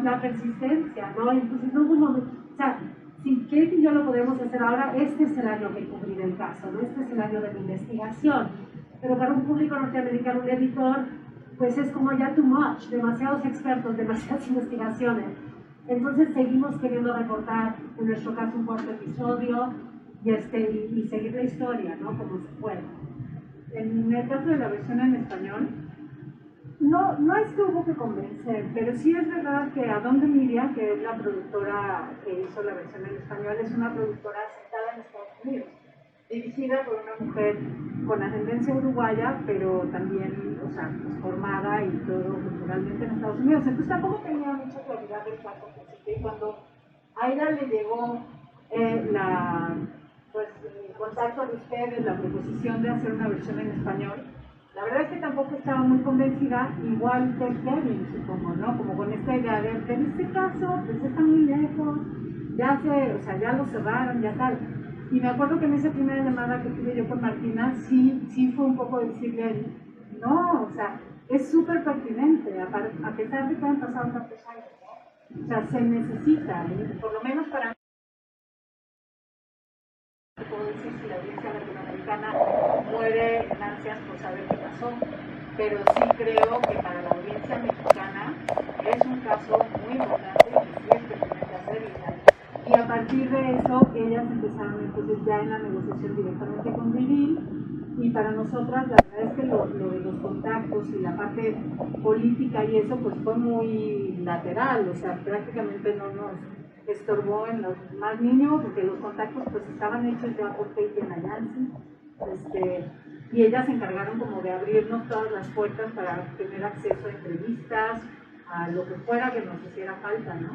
la persistencia, ¿no? Entonces no hubo, o sea, si Kate y yo lo podemos hacer ahora, este es el año que cubrir el caso, ¿no? Este es el año de la investigación, pero para un público norteamericano, un editor, pues es como ya too much, demasiados expertos, demasiadas investigaciones. Entonces seguimos queriendo reportar, en nuestro caso, un 4º episodio y seguir la historia, ¿no? Como se puede. En el caso de la versión en español, no es que hubo que convencer, pero sí es verdad que Adonde Media, que es la productora que hizo la versión en español, es una productora asentada en Estados Unidos, dirigida por una mujer con ascendencia uruguaya, pero también, o sea, pues, formada y todo culturalmente en Estados Unidos. Entonces tampoco tenía mucha claridad del caso. Y cuando a ella le llegó el contacto de ustedes, la proposición de hacer una versión en español, la verdad es que tampoco estaba muy convencida, igual que Kevin, supongo, ¿no? Como con esta idea de, en este caso, pues está muy lejos, ya lo cerraron, ya tal. Y me acuerdo que en esa primera llamada que tuve yo con Martina, sí fue un poco decirle, no, o sea, es súper pertinente, a pesar de que han pasado tantos años, ¿no? O sea, se necesita, por lo menos para mí, puedo decir si la audiencia latinoamericana muere en ansias por saber qué pasó, pero sí creo que para la audiencia mexicana es un caso muy importante que sí es pertinente hacer. Y a partir de eso, ellas empezaron entonces ya en la negociación directamente con Vivil, y para nosotras la verdad es que lo de los contactos y la parte política y eso pues fue muy lateral, o sea, prácticamente no nos estorbó en lo más mínimo, porque los contactos pues estaban hechos ya por Kate y Nayansi, y ellas se encargaron como de abrirnos todas las puertas para tener acceso a entrevistas, a lo que fuera que nos hiciera falta, ¿no?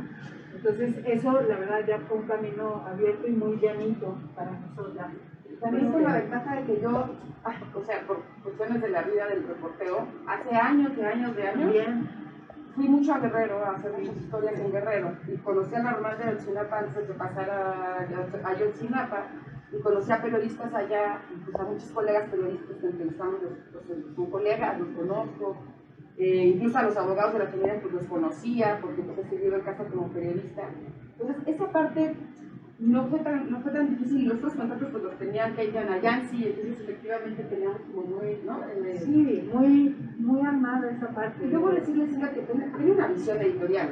Entonces eso la verdad ya fue un camino abierto y muy llanito para nosotras. También con la ventaja de que yo, o sea, por cuestiones de la vida del reporteo, hace años, fui mucho a Guerrero a hacer muchas historias en Guerrero y conocí a Normal de Ayotzinapa antes de pasar a Ayotzinapa y conocí a periodistas allá, pues a muchos colegas periodistas que entrevistamos, son colegas, los conozco, incluso a los abogados de la familia pues los conocía porque pues he seguido el caso como periodista. Entonces esa parte no fue tan difícil y los otros contactos pues los tenían Kate y Nayansi, entonces efectivamente teníamos como muy, ¿no? Sí, muy nada esa parte. Debo decirles que tenía una visión editorial,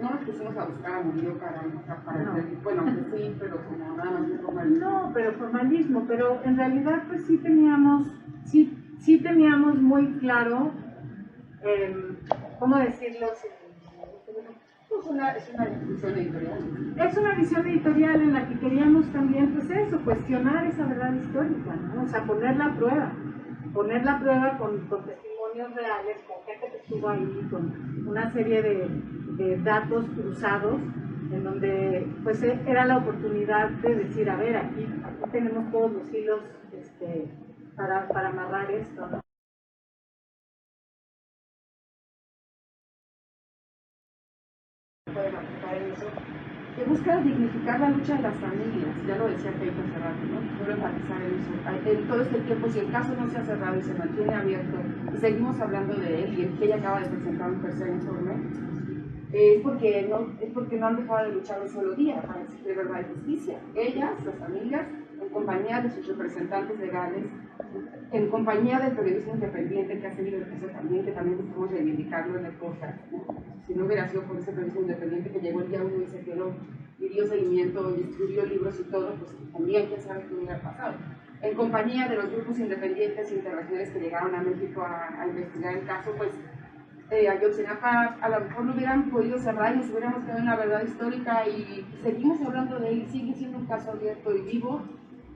no nos pusimos a buscar a Murillo bueno, que sí, pero como nada más de formalismo. No, pero formalismo, pero en realidad pues sí teníamos muy claro, ¿cómo decirlo? Es una visión editorial. Es una visión editorial en la que queríamos también, pues eso, cuestionar esa verdad histórica, ¿no? O sea, poner la prueba con testimonios reales, con gente que estuvo ahí, con una serie de datos cruzados, en donde pues era la oportunidad de decir, a ver, aquí tenemos todos los hilos para amarrar esto, ¿no? Pueden aplicar en eso, que busca dignificar la lucha de las familias, ya lo decía Keiko hace rato, ¿no? Quiero enfatizar en eso. En todo este tiempo, si el caso no se ha cerrado y se mantiene abierto, y seguimos hablando de él, y el que ella acaba de presentar un tercer informe, es porque no han dejado de luchar un solo día para exigir verdad y justicia. Ellas, las familias, en compañía de sus representantes legales, en compañía del periodismo independiente que ha seguido el caso también, que también buscamos reivindicarlo en el podcast, ¿no? Si no hubiera sido por ese periodismo independiente que llegó el día 1 y se quedó y dio seguimiento y escribió libros y todo, pues también quién sabe qué hubiera pasado. En compañía de los grupos independientes internacionales que llegaron a México a investigar el caso, pues Ayotzinapa a lo mejor no hubieran podido cerrar y nos hubiéramos quedado en la verdad histórica, y seguimos hablando de él, sigue siendo un caso abierto y vivo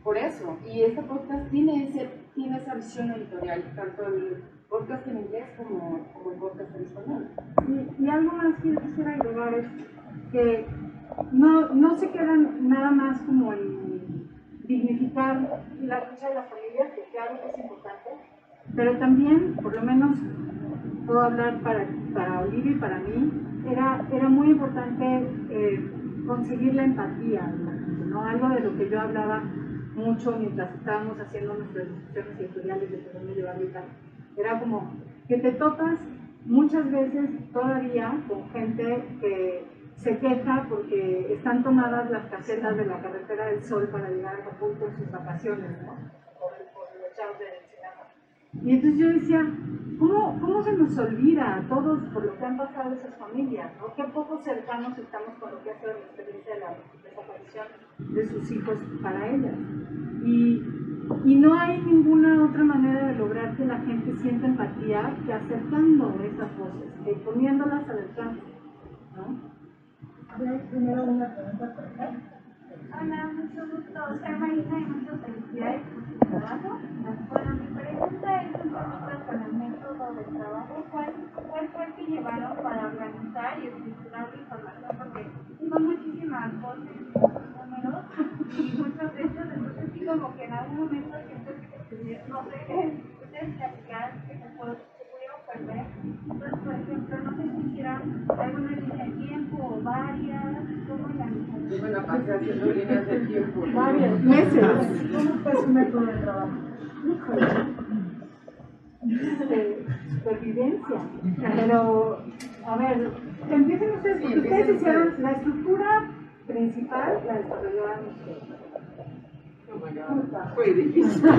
por eso. Y este podcast tiene esa visión editorial, tanto el podcast en inglés como el podcast en español. Y algo más que yo quisiera agregar es que no se quedan nada más como en dignificar la lucha de las familias, que claro que es importante, pero también, por lo menos puedo hablar para Olivia y para mí, era muy importante conseguir la empatía, ¿no? Algo de lo que yo hablaba mucho mientras estábamos haciendo nuestras discusiones editoriales de Perdón Medio Ahorita, era como que te topas muchas veces todavía con gente que se queja porque están tomadas las casetas de la Carretera del Sol para llegar a Acapulco en sus vacaciones, ¿no? Por los chavos de Ensenada. Y entonces yo decía, ¿cómo se nos olvida a todos por lo que han pasado esas familias, ¿no? Qué poco cercanos estamos con lo que ha sido la experiencia de la desaparición de sus hijos para ellas. Y no hay ninguna otra manera de lograr que la gente sienta empatía que acercando esas voces, que poniéndolas al alcance, ¿no? Primero una pregunta por acá. Hola, mucho gusto. Soy Marina y muchas felicidades por su trabajo. Bueno, mi pregunta es un poquito con el método de trabajo. ¿Cuál fue el que llevaron para organizar y estructurar la información? Porque son muchísimas voces, números y muchos hechos, entonces sí como que en algún momento siento que no sé, ustedes platicar que se pudieron perder. Entonces, por ejemplo, no sé si hicieran alguna línea de tiempo o varias, ¿cómo organizaron? Yo me la pasé haciendo líneas de tiempo. Varios meses. ¿Cómo fue su método de trabajo? Supervivencia. Pero, a ver, empiecen ustedes, porque ustedes hicieron la estructura principal, la desarrollaron ustedes. Oh my God. Fue difícil.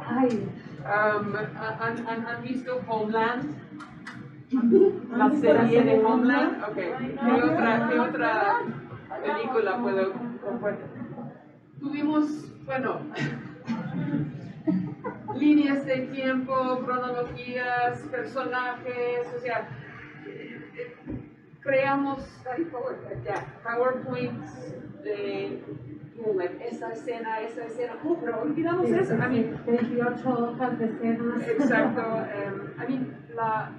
Ay. ¿Han visto Homeland? La serie de Homeland. Okay. ¿Qué otra película puedo? Tuvimos, bueno, líneas de tiempo, cronologías, personajes, o sea, creamos PowerPoints de esa escena, pero olvidamos eso. 28 hojas de escenas. Exacto. La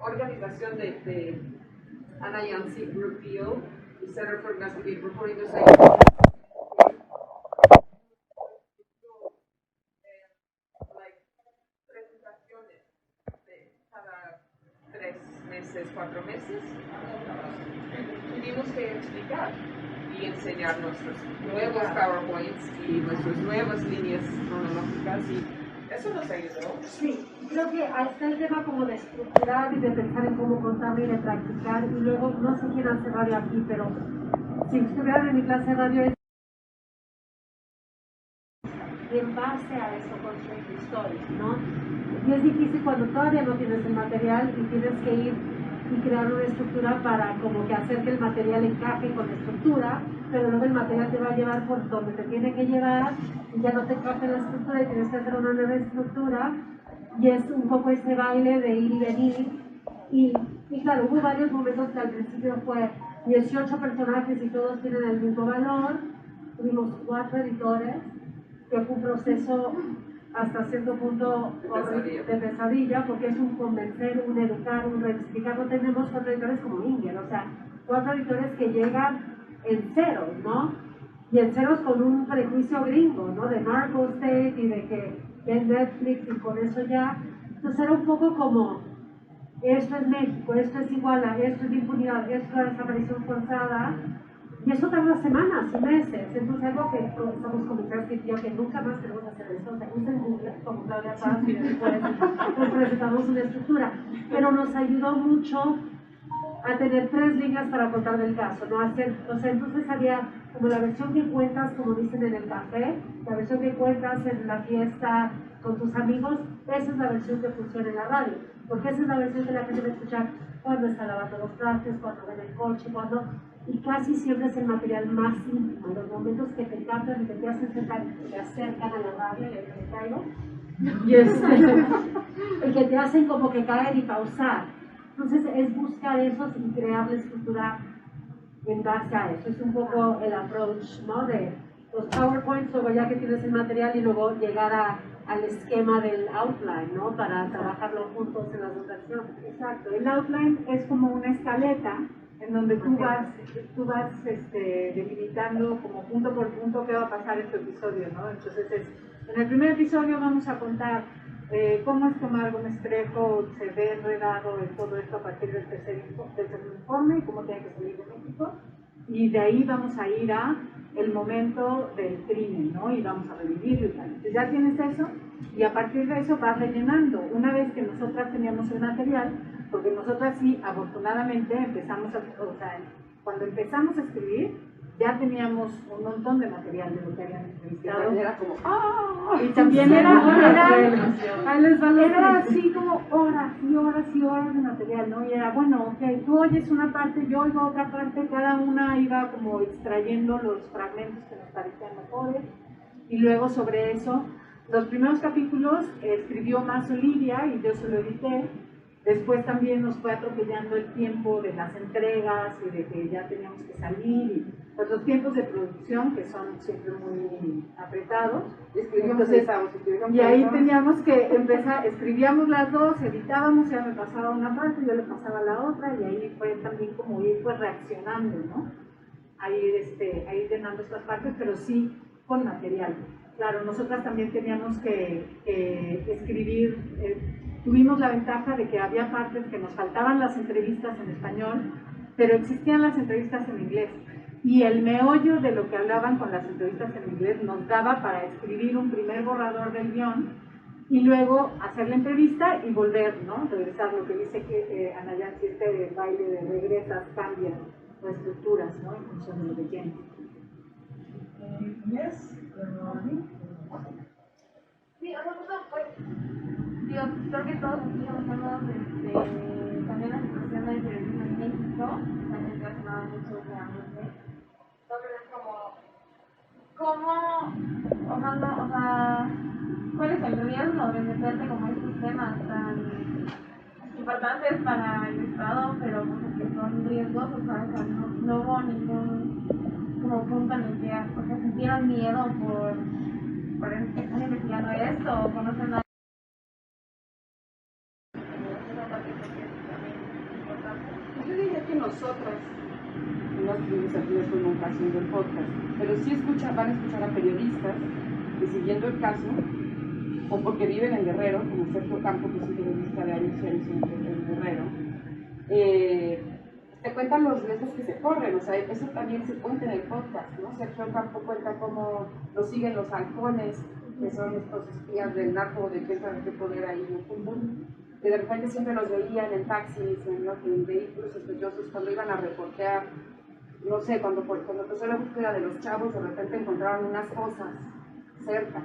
organización de Anna Yancy Brookfield y Center for Investigative Reporting presentaciones de cada 3 meses, 4 meses. Tuvimos que explicar y enseñar nuestros nuevos PowerPoints y nuestras nuevas líneas cronológicas, y eso nos ayudó. Sí, creo que está el tema como de estructurar y de pensar en cómo contarlo y de practicar, y luego no sé quién hace radio aquí, pero si estuvieran en mi clase de radio y en base a eso construir tu historia, ¿no? Y es difícil cuando todavía no tienes el material y tienes que ir y crear una estructura para como que hacer que el material encaje con la estructura, pero luego el material te va a llevar por donde te tiene que llevar y ya no te encaja en la estructura y tienes que hacer una nueva estructura, y es un poco ese baile de ir y venir. Y claro, hubo varios momentos que al principio fue 18 personajes y todos tienen el mismo valor. Tuvimos 4 editores, que fue un proceso hasta cierto punto de pesadilla, porque es un convencer, un educar, un reexplicar. No tenemos 4 editores como Inger, o sea, 4 editores que llegan en ceros, ¿no? Y en ceros con un prejuicio gringo, ¿no? De Narco State y de que es Netflix y con eso ya. Entonces era un poco como, esto es México, esto es Iguala, esto es impunidad, esto es desaparición forzada. Y eso tarda semanas y meses. Entonces algo que estamos convencidos que yo que nunca más queremos hacer esto. O sea, usen Google como Claudia Paz y después nos presentamos una estructura. Pero nos ayudó mucho a tener 3 líneas para contar del caso, ¿no? O sea, entonces había como la versión que cuentas, como dicen en el café, la versión que cuentas en la fiesta con tus amigos, esa es la versión que funciona en la radio, porque esa es la versión que la gente va a escuchar cuando está lavando los trastes, cuando va en el coche, y casi siempre es el material más íntimo, los momentos que te captan y que te hacen sentar, que te acercan a la radio, y me caigo, y que te hacen como que caer y pausar. Entonces es buscar eso y crear la estructura en base a eso. Es un poco el approach, ¿no? De los PowerPoints, luego ya que tienes el material y luego llegar al esquema del outline, ¿no? Para trabajarlo juntos en las dos versiones. Exacto, el outline es como una escaleta en donde tú vas delimitando como punto por punto qué va a pasar en tu episodio, ¿no? Entonces en el primer episodio vamos a contar cómo es que Omar Gómez Trejo se ve enredado en todo esto a partir del tercer informe, cómo tiene que salir de México, y de ahí vamos a ir a el momento del crimen, ¿no? Y vamos a revivirlo y tal. Entonces ya tienes eso, y a partir de eso vas rellenando. Una vez que nosotras teníamos el material, porque nosotras sí, afortunadamente, cuando empezamos a escribir, ya teníamos un montón de material de lo que habían entrevistado. Era como, ¡ah! Y también era así como horas y horas y horas de material, ¿no? Y era, bueno, ok, tú oyes una parte, yo oigo otra parte, cada una iba como extrayendo los fragmentos que nos parecían mejores. Y luego sobre eso, los primeros capítulos escribió más Olivia y yo se lo edité. Después también nos fue atropellando el tiempo de las entregas y de que ya teníamos que salir, y pues los tiempos de producción que son siempre muy apretados. Entonces, y ahí teníamos que empezar, escribíamos las dos, editábamos, ya me pasaba una parte, yo le pasaba la otra, y ahí fue también como ir pues reaccionando, ¿no? A ir llenando estas partes, pero sí con material. Claro, nosotras también teníamos que escribir. Tuvimos la ventaja de que había partes que nos faltaban las entrevistas en español, pero existían las entrevistas en inglés. Y el meollo de lo que hablaban con las entrevistas en inglés nos daba para escribir un primer borrador del guión y luego hacer la entrevista y volver, ¿no? Regresar, lo que dice que Ana Yancy, este baile de regresas, cambian las estructuras, ¿no? En función de lo que quieren. Sí, o sea, justo, pues, digo, creo que todos hemos hablado de también la situación del periodismo en México, también relacionado mucho realmente. Entonces es ¿cómo, o sea, cuál es el riesgo de meterte como estos temas tan importantes para el Estado, pero que son riesgosos, ¿sabes? O sea, no hubo ningún como punto en el que, o sea, sintieron miedo por estar investigando esto o conocen a... Yo diría que nosotras no estuvimos aquí después nunca haciendo el podcast, pero sí van a escuchar a periodistas que siguiendo el caso, o porque viven en Guerrero, como Sergio Campo, que es un periodista de años y años en Guerrero, te cuentan los riesgos que se corren, o sea, eso también se cuenta en el podcast, ¿no? Sergio Campo cuenta cómo lo siguen los halcones, que son estos espías del narco, de qué sabe qué poder ahí en el fútbol, que de repente siempre los veían en taxis, en vehículos sospechosos, cuando iban a reportear, no sé, cuando empezó la búsqueda de los chavos, de repente encontraron unas fosas cerca,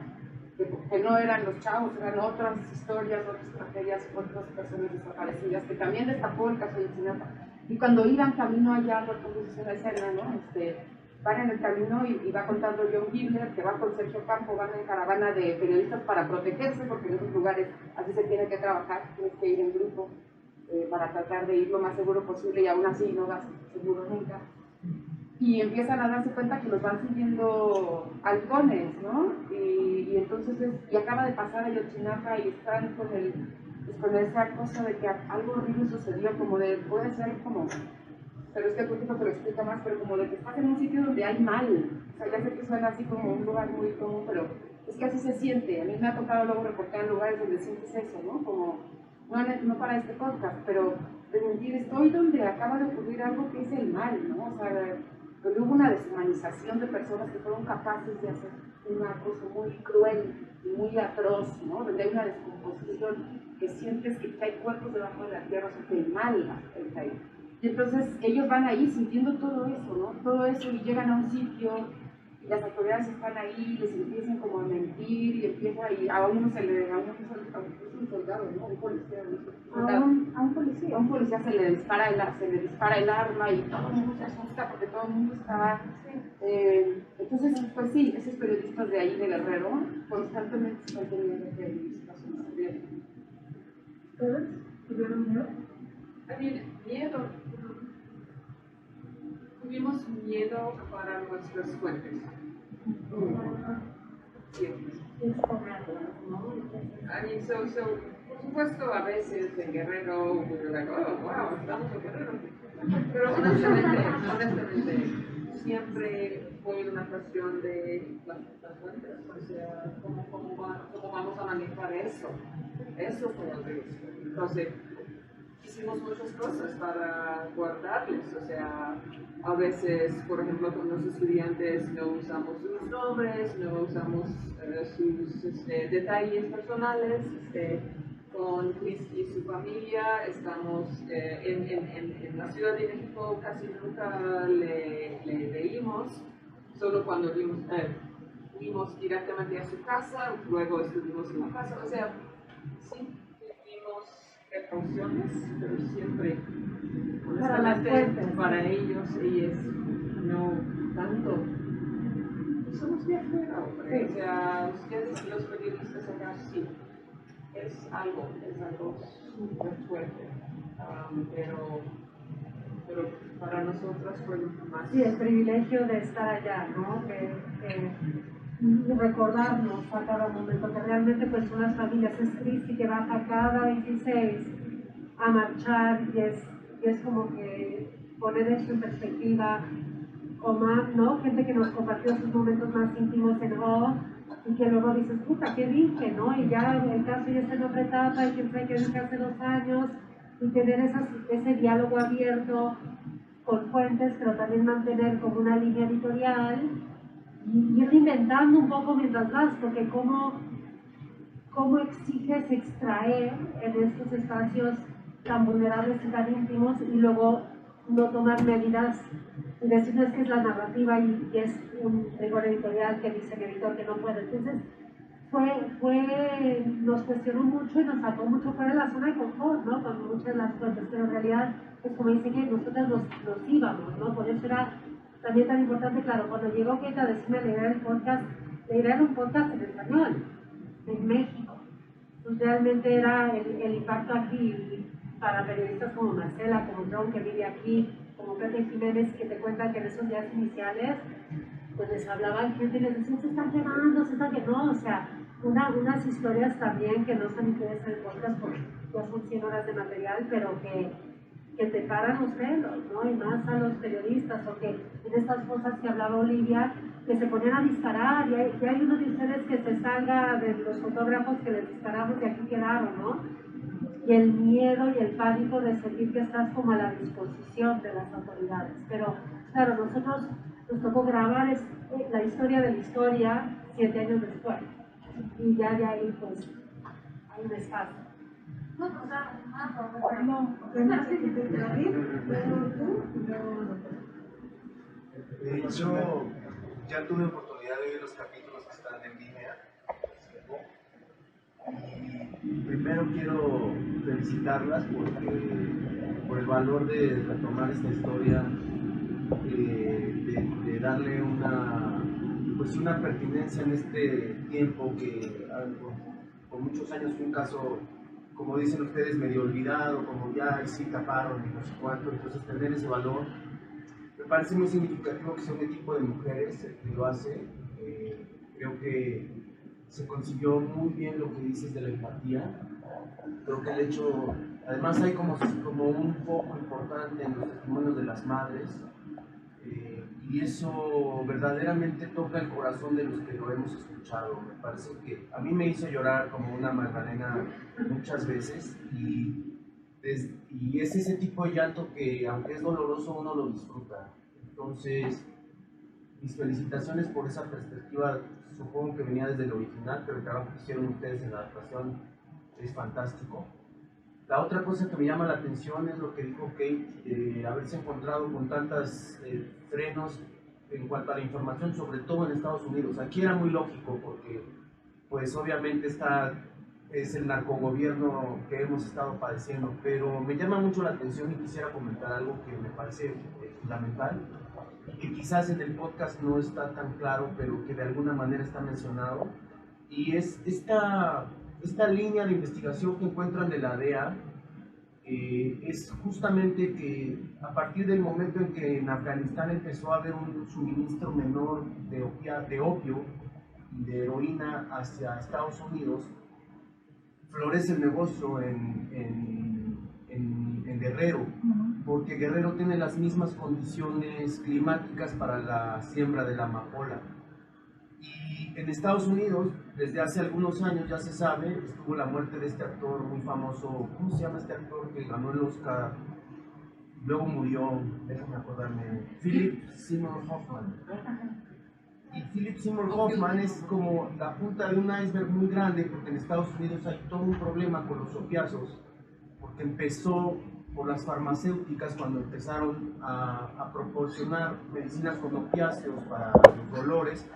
que no eran los chavos, eran otras historias, otras tragedias, otras personas desaparecidas, que también destapó el caso de Ayotzinapa. Y cuando iban camino allá, entonces es una escena, ¿no? Van en el camino y va contando John Gilder, que va con Sergio Campo, van en caravana de periodistas para protegerse, porque en esos lugares así se tiene que trabajar, tienes que ir en grupo para tratar de ir lo más seguro posible y aún así no vas seguro nunca. Y empiezan a darse cuenta que los van siguiendo halcones, ¿no? Y entonces, y acaba de pasar a Ayotzinapa y están con esa cosa de que algo horrible sucedió, como de, puede ser como, pero es que el poquito te lo explica más, pero como de que estás en un sitio donde hay mal. O sea, ya sé que suena así como un lugar muy común, pero es que así se siente. A mí me ha tocado luego reportar en lugares donde sientes eso, ¿no? Como, no para este podcast, pero de sentir, estoy donde acaba de ocurrir algo que es el mal, ¿no? O sea, donde hubo una deshumanización de personas que fueron capaces de hacer una cosa muy cruel y muy atroz, ¿no? Donde hay una descomposición que sientes que hay cuerpos debajo de la tierra, o sea, que el mal está ahí. Y entonces ellos van ahí sintiendo todo eso, ¿no? Todo eso y llegan a un sitio y las autoridades están ahí, les empiezan como a mentir y empieza y a uno se le, a un soldado, ¿no? Un policía, a un policía. A un policía se le dispara el arma y todo el mundo se asusta porque todo el mundo está... entonces, pues sí, esos periodistas de ahí, de Guerrero, constantemente están teniendo que vivir situaciones de... ¿Ustedes tuvieron miedo? Miedo. Tuvimos miedo para nuestras fuentes. Por supuesto, a veces en Guerrero, we're like, oh, wow, estamos en Guerrero. Pero honestamente, siempre fue una cuestión de las fuentes, o sea, ¿cómo vamos a manejar eso? Eso fue el riesgo. Entonces, hicimos muchas cosas para guardarles, o sea, a veces, por ejemplo, con los estudiantes no usamos sus nombres, no usamos sus detalles personales. Con Cristi y su familia estamos en la Ciudad de México, casi nunca le leímos, solo cuando fuimos directamente a su casa, luego estuvimos en la casa, o sea, sí tuvimos precauciones, pero siempre para ellos no tanto. Somos de afuera, hombre. O sea, ustedes los periodistas acá sí, es algo súper fuerte, pero para nosotros fue más... Sí, el privilegio de estar allá, ¿no? Y recordarnos a cada momento que realmente pues son las familias, es Cristi que baja cada 26 a marchar y es como que poner eso en perspectiva, ¿no? Gente que nos compartió sus momentos más íntimos en O y que luego dices, puta, ¿qué dije, no? Y ya el caso ya está en otra etapa y quién sabe qué dije hace 2 años y tener ese diálogo abierto con fuentes, pero también mantener como una línea editorial y ir inventando un poco mientras vas, porque cómo exiges extraer en estos espacios tan vulnerables y tan íntimos y luego no tomar medidas y decirles que es la narrativa y es un rigor editorial que dice el editor que no puede. Entonces nos cuestionó mucho y nos sacó mucho fuera de la zona de confort, ¿no? Con muchas de las fuentes, pero en realidad es como dice que nosotros nos íbamos, ¿no? Por eso era también tan importante, claro, cuando llegó Kate a decirme leer un podcast en español, en México. Pues realmente era el impacto aquí para periodistas como Marcela, como John, que vive aquí, como Pepe Jiménez, que te cuentan que en esos días iniciales, pues les hablaban gente y les decían, se están quemando, no, o sea, unas historias también que no son incluidas en el podcast porque ya son 100 horas de material, pero que te paran los pelos, ¿no? Y más a los periodistas, o que en estas cosas que hablaba Olivia, que se ponían a disparar, y hay uno de ustedes que se salga de los fotógrafos que les disparamos y aquí quedaron, ¿no? Y el miedo y el pánico de sentir que estás como a la disposición de las autoridades. Pero, claro, nosotros nos tocó grabar la historia de la historia 7 años después, y ya de ahí, pues, hay un espacio. No, tenemos que intervenir, pero tú, de hecho, ya tuve oportunidad de ver los capítulos que están en línea. primero quiero felicitarlas por el valor de retomar esta historia, de darle una pertinencia en este tiempo que por muchos años fue un caso, como dicen ustedes, medio olvidado, como ya sí taparon y no sé cuánto. Entonces tener ese valor me parece muy significativo, que sea un equipo de mujeres el que lo hace. Creo que se consiguió muy bien lo que dices de la empatía. Creo que el hecho, además hay como un foco importante en los testimonios de las madres, y eso verdaderamente toca el corazón de los que lo hemos escuchado. Me parece que a mí me hizo llorar como una Magdalena muchas veces, y es ese tipo de llanto que, aunque es doloroso, uno lo disfruta. Entonces, mis felicitaciones por esa perspectiva. Supongo que venía desde el original, pero el trabajo que hicieron ustedes en la adaptación es fantástico. La otra cosa que me llama la atención es lo que dijo Kate, haberse encontrado con tantos frenos en cuanto a la información, sobre todo en Estados Unidos. Aquí era muy lógico porque, pues obviamente es el narcogobierno que hemos estado padeciendo, pero me llama mucho la atención y quisiera comentar algo que me parece fundamental, que quizás en el podcast no está tan claro, pero que de alguna manera está mencionado, y es esta línea de investigación que encuentran de la DEA. Es justamente que a partir del momento en que en Afganistán empezó a haber un suministro menor de opio y de heroína hacia Estados Unidos, florece el negocio en Guerrero, porque Guerrero tiene las mismas condiciones climáticas para la siembra de la amapola. Y en Estados Unidos, desde hace algunos años ya se sabe, estuvo la muerte de este actor muy famoso. ¿Cómo se llama este actor que ganó el Oscar? Luego murió, déjame acordarme, Philip Seymour Hoffman. Y Philip Seymour Hoffman es como la punta de un iceberg muy grande, porque en Estados Unidos hay todo un problema con los opiáceos, porque empezó por las farmacéuticas cuando empezaron a proporcionar medicinas con opiáceos para los dolores.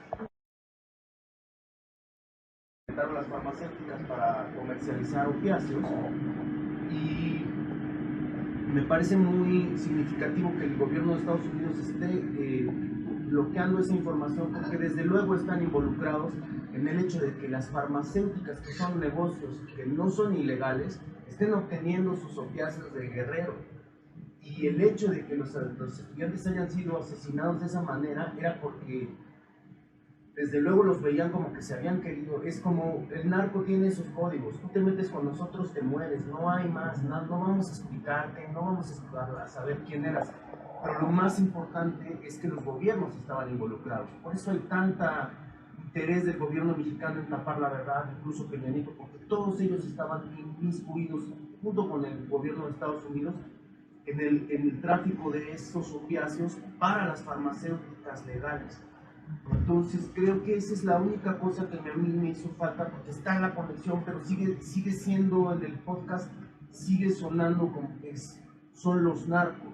Las farmacéuticas para comercializar opiáceos, y me parece muy significativo que el gobierno de Estados Unidos esté bloqueando esa información, porque desde luego están involucrados en el hecho de que las farmacéuticas, que son negocios que no son ilegales, estén obteniendo sus opiáceos de Guerrero. Y el hecho de que los estudiantes hayan sido asesinados de esa manera era porque desde luego los veían como que se habían querido. Es como el narco tiene esos códigos: tú te metes con nosotros, te mueres, no hay más, no vamos a explicarte, no vamos a saber quién eras. Pero lo más importante es que los gobiernos estaban involucrados. Por eso hay tanta interés del gobierno mexicano en tapar la verdad, incluso Peña Nieto, porque todos ellos estaban inmiscuidos junto con el gobierno de Estados Unidos en el tráfico de esos opiáceos para las farmacéuticas legales. Entonces creo que esa es la única cosa que a mí me hizo falta, porque está en la conexión, pero sigue siendo en el podcast, sigue sonando como que son los narcos.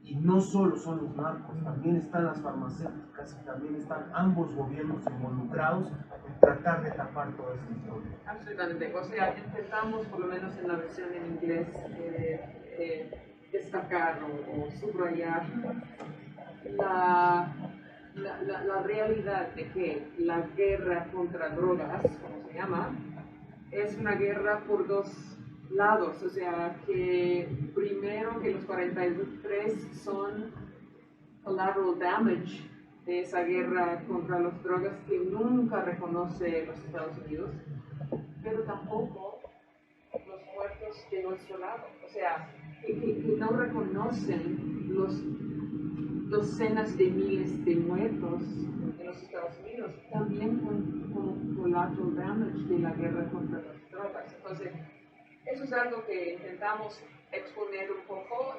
Y no solo son los narcos, también están las farmacéuticas y también están ambos gobiernos involucrados en tratar de tapar toda esta historia. Absolutamente. O sea, intentamos, por lo menos en la versión en inglés, destacar o subrayar la realidad de que la guerra contra drogas, como se llama, es una guerra por dos lados. O sea, que primero que los 43 son collateral damage de esa guerra contra las drogas que nunca reconoce los Estados Unidos, pero tampoco los muertos de nuestro lado. O sea, que no reconocen los docenas de miles de muertos en los Estados Unidos, también con collateral damage de la guerra contra las drogas. Entonces, eso es algo que intentamos exponer un poco.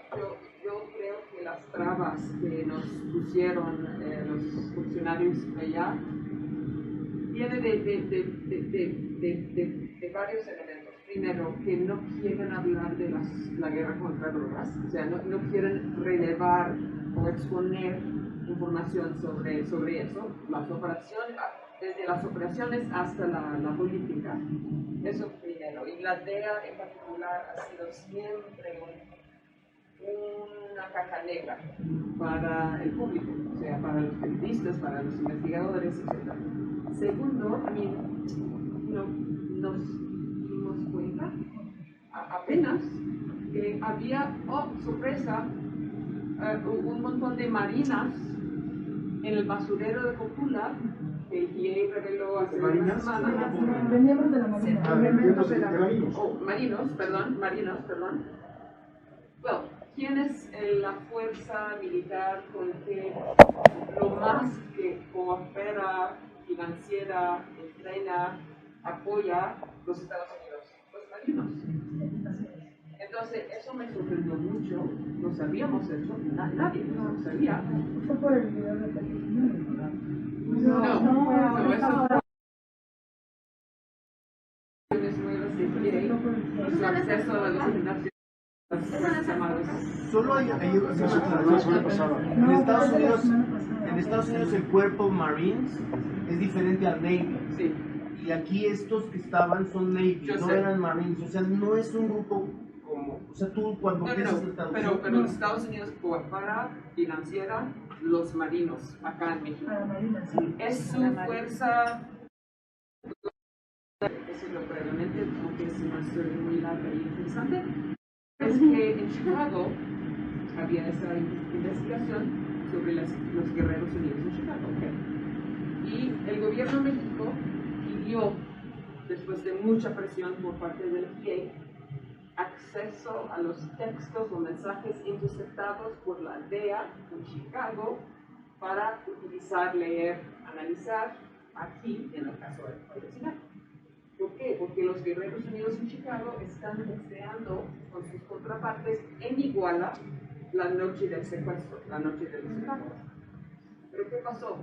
Yo creo que las trabas que nos pusieron los funcionarios allá vienen de varios elementos. Primero, que no quieren hablar de la guerra contra drogas, o sea, no quieren relevar o exponer información sobre eso, desde las operaciones hasta la política. Eso primero. y la DEA en particular ha sido siempre una caja negra para el público, o sea, para los periodistas, para los investigadores, etc. Segundo, también nos dimos cuenta apenas que había, oh, sorpresa, un montón de marinas en el basurero de Copula, que el DEA reveló hace una semana. De miembros de la Marina. Marinos, perdón. Bueno, ¿quién es la fuerza militar con que lo más que coopera, financiera, entrena, apoya los Estados Unidos? Los marinos. Entonces, eso me sorprendió mucho, no sabíamos eso, nadie lo sabía. Fue por el video de televisión. No, eso fue su acceso a los gimnasios. Solo hay en Estados Unidos el cuerpo Marines es diferente al Navy. Sí. Y aquí estos que estaban son Navy, no eran Marines. O sea, no es un grupo como. O sea, tú cuando piensas en Estados Unidos. Pero Estados Unidos coopera, financiera los marinos acá en México. Es su fuerza. Decirlo brevemente, porque es una historia muy larga y interesante. Es que en Chicago había esa investigación sobre los guerreros unidos en Chicago. ¿Okay? Y el gobierno de México pidió, después de mucha presión por parte del DEA, acceso a los textos o mensajes interceptados por la DEA en Chicago para utilizar, leer, analizar aquí en el caso de la universidad. ¿Por qué? Porque los guerreros unidos en Chicago están deseando con sus contrapartes en Iguala la noche del secuestro, la noche de los Chicago. ¿Pero qué pasó?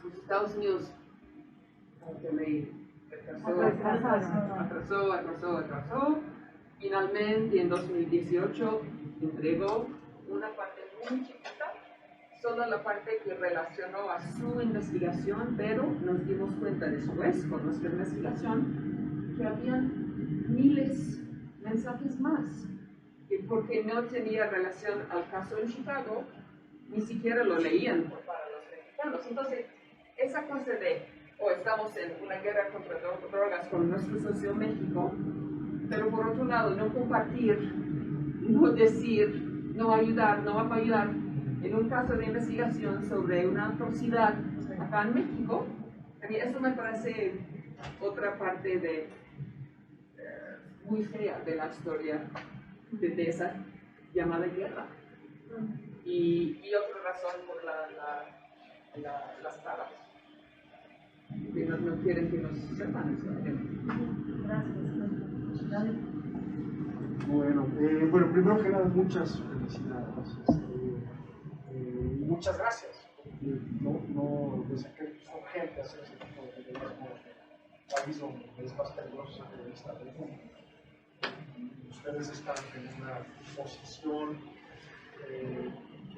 Los Estados Unidos atrasó. Finalmente, en 2018, entregó una parte muy chiquita, solo la parte que relacionó a su investigación, pero nos dimos cuenta después, con nuestra investigación, que habían miles de mensajes más, que porque no tenía relación al caso en Chicago, ni siquiera lo leían para los mexicanos. Entonces, esa cosa de, estamos en una guerra contra drogas con nuestro socio México, pero por otro lado, no compartir, no decir, no ayudar, no apoyar en un caso de investigación sobre una atrocidad acá en México, a mí eso me parece otra parte de muy fea de la historia de esa llamada guerra. Y otra razón por las trabas, que no quieren que nos sepan eso. Gracias. Bueno, primero que nada, muchas felicidades. Muchas gracias. No desde que es urgente hacer ese tipo de periodismo en un país donde es más peligroso hacer periodista del mundo. Ustedes están en una posición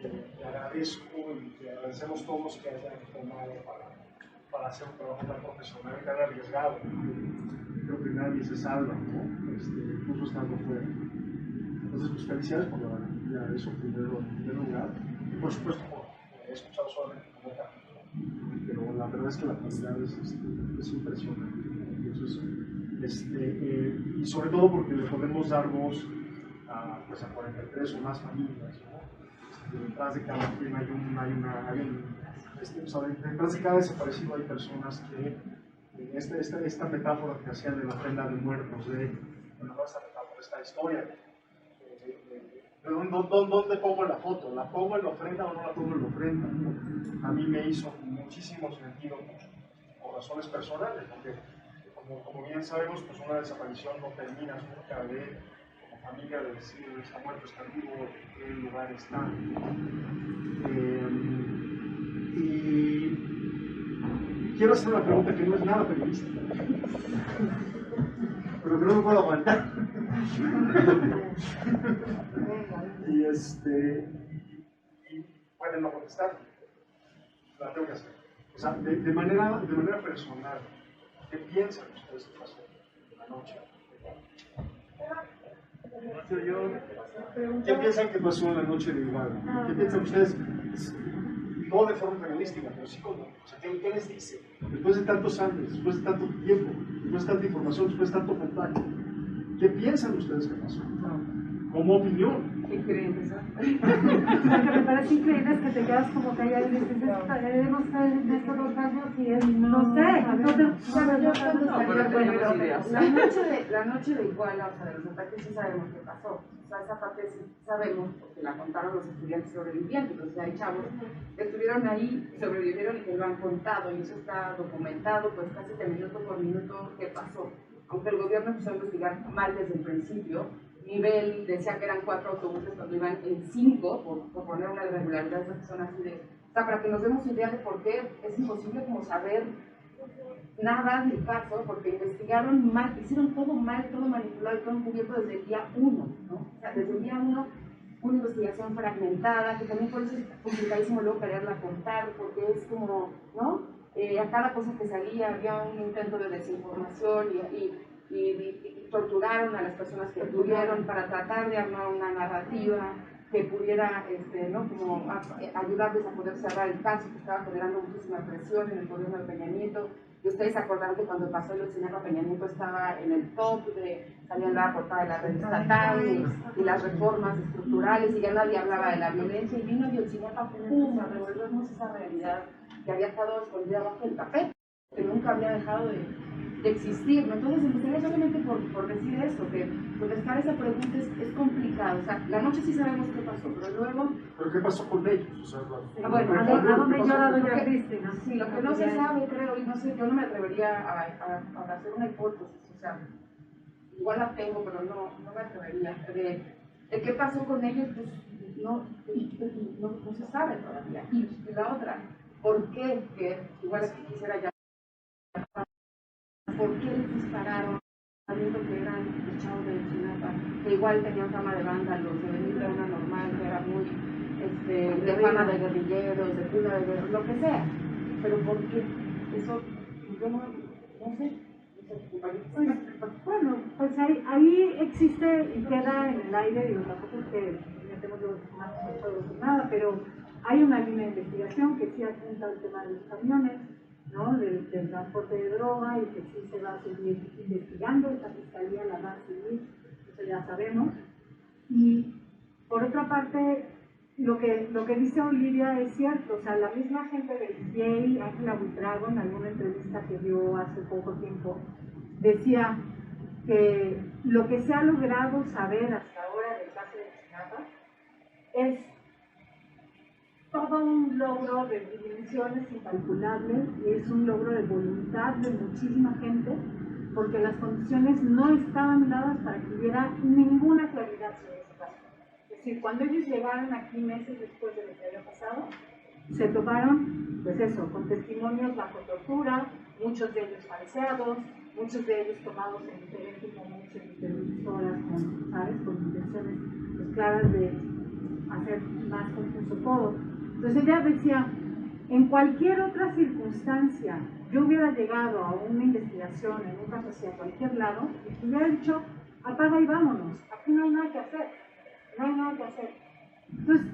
que le agradezco y que agradecemos todos que hayan tomado para hacer un trabajo tan profesional y tan arriesgado. Creo que nadie se salva, ¿no? Incluso estando fuera. Entonces, pues felicidades por la eso en primer lugar. Y por supuesto, he escuchado solamente como capítulo, pero la verdad es que la calidad es impresionante. Entonces, y sobre todo porque le podemos dar voz a 43 o más familias, ¿no? Detrás de cada quien detrás de cada desaparecido hay personas que esta metáfora que hacían de la ofrenda de muertos, esta metáfora, esta historia, ¿dónde pongo la foto? ¿La pongo en la ofrenda o no la pongo en la ofrenda? A mí me hizo muchísimo sentido por razones personales, porque como bien sabemos, pues una desaparición no termina nunca de, como familia, de decir está muerto, está vivo, en qué lugar está. Y quiero hacer una pregunta que no es nada periodística, pero que no me puedo aguantar. y pueden no contestar, la tengo que hacer. O sea, de manera personal, ¿qué piensan ustedes que pasó la noche? ¿Qué piensan que pasó en la noche de Iguala? ¿Qué piensan ustedes? No de forma periodística, pero sí como, o sea, ¿qué les dice? Después de tantos años, después de tanto tiempo, después de tanta información, después de tanto contacto, ¿qué piensan ustedes que pasó? Como opinión. ¿Qué creen que Lo que me parece increíble es que te quedas como callado y dices, hemos estado en estos 2 años y es, no sé, la noche de Iguala, o sea, de los ataques sí sabemos qué pasó. O sea, esa parte sí sabemos, porque la contaron los estudiantes sobrevivientes. O sea, hay chavos que estuvieron ahí, sobrevivieron y que lo han contado, y eso está documentado, pues casi de minuto por minuto qué pasó. Aunque el gobierno empezó a investigar mal desde el principio, nivel decía que eran 4 autobuses cuando iban en 5, por poner una irregularidad, esas que son así de... O sea, para que nos demos idea de por qué es imposible como saber nada del caso, porque investigaron mal, hicieron todo mal, todo manipulado y todo encubierto desde el día 1, ¿no? O sea, desde el día 1, una investigación fragmentada, que también por eso es complicadísimo luego quererla contar, porque es como, ¿no? A cada cosa que salía había un intento de desinformación y torturaron a las personas que tuvieron para tratar de armar una narrativa que pudiera ¿no? como ayudarles a poder cerrar el caso, que estaba generando muchísima presión en el gobierno de Peña Nieto. Y ustedes se acordarán que cuando pasó el Yotzinapa, Peña Nieto estaba en el top, salía en la portada de la revista Time y las reformas estructurales, y ya nadie hablaba de la violencia, y vino el Yotzinapa a revolvernos esa realidad que había estado escondida bajo el tapete, que nunca había dejado de existir, ¿no? Entonces empezaría solamente por decir eso, que contestar esa pregunta es complicado. O sea, la noche sí sabemos qué pasó, pero luego... ¿Pero qué pasó con ellos? O sea, bueno, ¿a dónde llora doña Cristina? Sí, lo que no se sabe, creo, y no sé, yo no me atrevería a hacer una hipótesis, o sea, igual la tengo, pero no me atrevería. De qué pasó con ellos, pues no se sabe todavía. Y la otra, ¿por qué? Que igual es que quisiera ya... ¿Por qué les dispararon sabiendo que eran los chavos de Yotzinapa, que igual tenían fama de vándalos, de venir de una normal, que era muy de fama de guerrilleros, de cuna de guerreros, lo que sea? Pero ¿por qué? Eso yo no sé. Bueno, pues ahí existe y queda en el aire, digo, tampoco es que metemos más nada, pero hay una línea de investigación que sí apunta al tema de los camiones, ¿no? del transporte de droga, y que sí se va a seguir investigando, esta fiscalía la va a seguir, eso ya sabemos. Y por otra parte, lo que dice Olivia es cierto, o sea, la misma gente del IEI, Ángela Buitrago, en alguna entrevista que dio hace poco tiempo, decía que lo que se ha logrado saber hasta ahora del caso de Yotzinapa es todo un logro de dimensiones incalculables, y es un logro de voluntad de muchísima gente, porque las condiciones no estaban dadas para que hubiera ninguna claridad sobre ese caso. Es decir, cuando ellos llegaron aquí meses después de lo que había pasado, se toparon, pues eso, con testimonios bajo tortura, muchos de ellos falseados, muchos de ellos tomados en diferentes momentos, en diferentes horas, con intenciones pues, claras de hacer más confuso todo. Entonces ella decía, en cualquier otra circunstancia, yo hubiera llegado a una investigación en un caso hacia cualquier lado, y hubiera dicho, apaga y vámonos, aquí no hay nada que hacer, no hay nada que hacer. Entonces,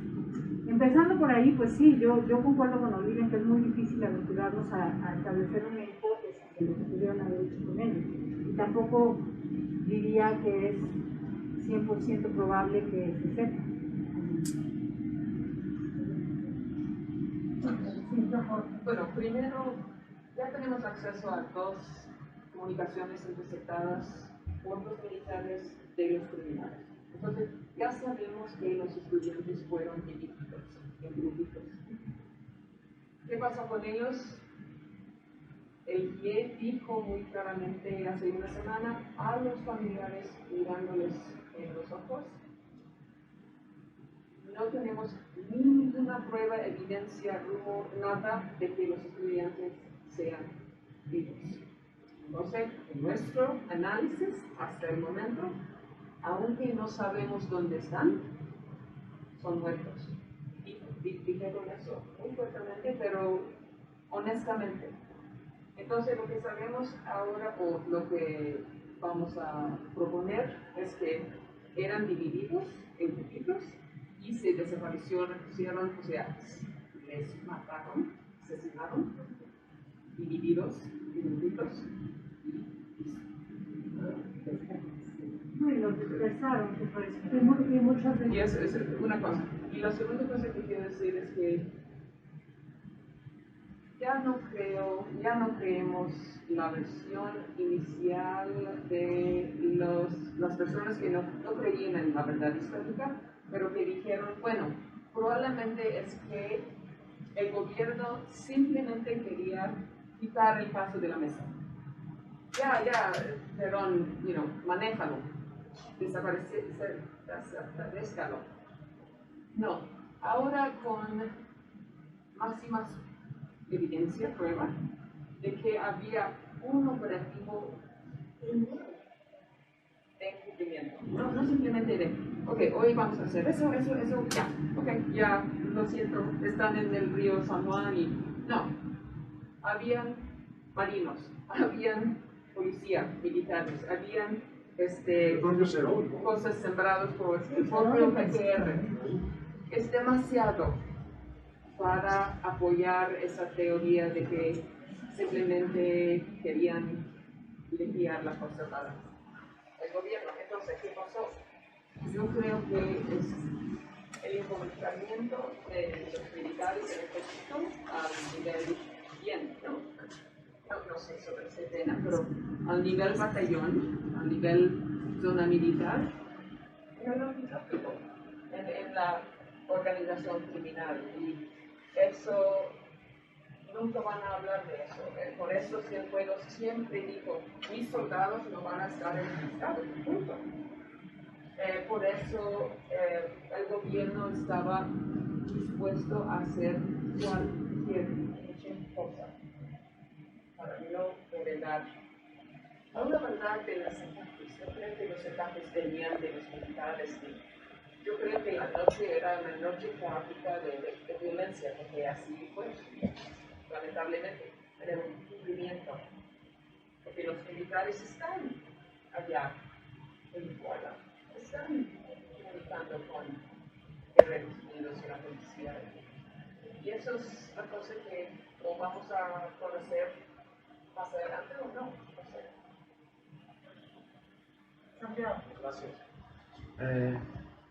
empezando por ahí, pues sí, yo concuerdo con Olivia en que es muy difícil aventurarnos a establecer una hipótesis de lo que pudieron haber hecho con ellos. Y tampoco diría que es 100% probable que se sepa. Bueno, primero, ya tenemos acceso a 2 comunicaciones interceptadas por los militares de los criminales. Entonces, ya sabemos que los estudiantes fueron divididos en grupitos. ¿Qué pasó con ellos? El GIE dijo muy claramente hace una semana a los familiares, mirándoles en los ojos: no tenemos ninguna prueba, evidencia, rumor, nada de que los estudiantes sean vivos. Entonces, en nuestro análisis, hasta el momento, aunque no sabemos dónde están, son muertos. Dijeron eso muy fuertemente, pero honestamente. Entonces, lo que sabemos ahora, o lo que vamos a proponer, es que eran divididos en grupitos y se desaparecieron, o sea, les mataron, asesinaron, divididos en grupitos. No, y los dispersaron, que parece. Y muchas veces. Y eso es una cosa. Y la segunda cosa que quiero decir es que ya no creemos la versión inicial de las personas que no creían en la verdad histórica, pero que dijeron, bueno, probablemente es que el gobierno simplemente quería quitar el paso de la mesa. Ya, Perón, manéjalo, desaparezcalo. No, ahora con máxima evidencia, prueba, de que había un operativo de encubrimiento. No simplemente de, ok, hoy vamos a hacer eso, ya, ok, ya, lo siento, están en el río San Juan y no. Habían marinos, habían policías, militares, habían cosas sembradas por el PGR. Es demasiado para apoyar esa teoría de que simplemente querían limpiar las cosas para el gobierno. Entonces, ¿qué pasó? Yo creo que es el involucramiento de los militares en el ejército al nivel bien, no sé sobre ese tema, pero al nivel batallón, al nivel zona militar, en la organización criminal. Y eso, nunca van a hablar de eso. Por eso Cienfuegos siempre dijo, mis soldados no van a estar enlistados, punto. Por eso el gobierno estaba dispuesto a hacer cualquier cosa para no revelar la verdad de las ataques. Yo creo que los ataques venían de los militares. Yo creo que la noche era una noche caótica de violencia, porque así fue, lamentablemente, era un cubrimiento, porque los militares están allá en Iguala, están comunicando con Guerreros Unidos y la policía. Y eso es la cosa que o vamos a conocer más adelante o no sé. Santiago. Gracias.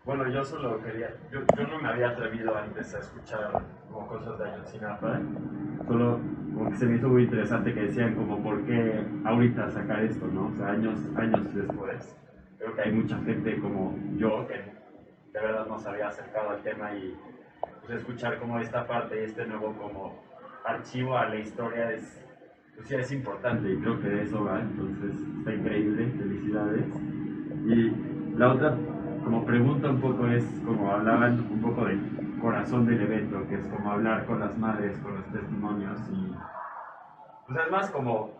Bueno, yo solo quería, yo no me había atrevido antes a escuchar como cosas de Ayotzinapa, solo como que se me hizo muy interesante que decían como por qué ahorita sacar esto, ¿no? O sea, años después. Creo que hay mucha gente como yo que de verdad no se había acercado al tema y pues escuchar como esta parte y este nuevo como archivo a la historia pues sí es importante y creo que de eso va, entonces está increíble, felicidades. Y la otra como pregunta un poco es, como hablaban un poco del corazón del evento, que es como hablar con las madres, con los testimonios y pues además como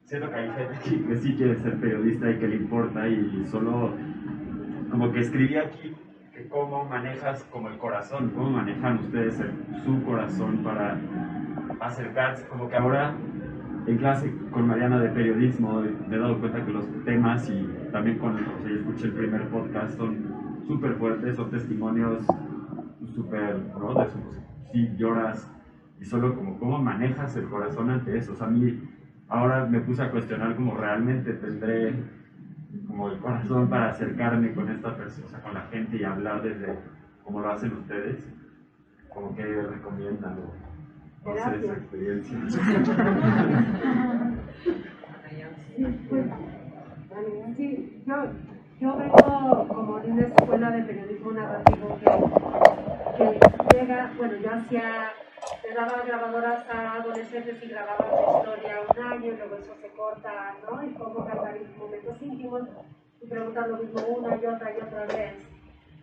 siento que hay gente que sí quiere ser periodista y que le importa y solo como que escribí aquí que cómo manejas como el corazón, cómo manejan ustedes su corazón para acercarse, como que ahora en clase con Mariana de periodismo me he dado cuenta que los temas y también yo escuché el primer podcast son súper fuertes, son testimonios súper, ¿no? De sí lloras y solo como cómo manejas el corazón ante eso. O sea, a mí ahora me puse a cuestionar como realmente tendré como el corazón para acercarme con esta persona, o sea, con la gente y hablar desde como lo hacen ustedes, como que recomiendan o no sé, esa experiencia. Sí, yo vengo como de una escuela de periodismo narrativo que llega, bueno, yo le daba grabadoras a adolescentes y grababa su historia un año y luego eso se corta, ¿no? Y cómo cantar en momentos íntimos y preguntar lo mismo una y otra vez.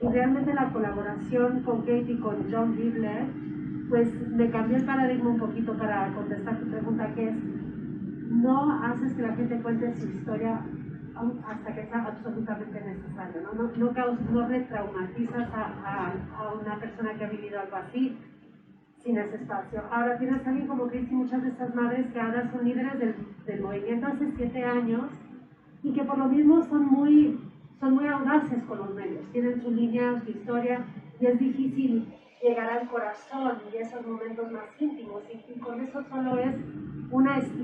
Y realmente la colaboración con Kate y con John Gibler, pues me cambió el paradigma un poquito para contestar tu pregunta, que es, no haces que la gente cuente su historia hasta que sea absolutamente necesario, no retraumatizas a una persona que ha vivido algo así sin ese espacio. Ahora tienes a alguien como Cristi, muchas de estas madres que ahora son líderes del movimiento hace 7 años y que por lo mismo son muy son muy audaces con los medios, tienen su línea, su historia, y es difícil llegar al corazón y esos momentos más íntimos, y con eso solo es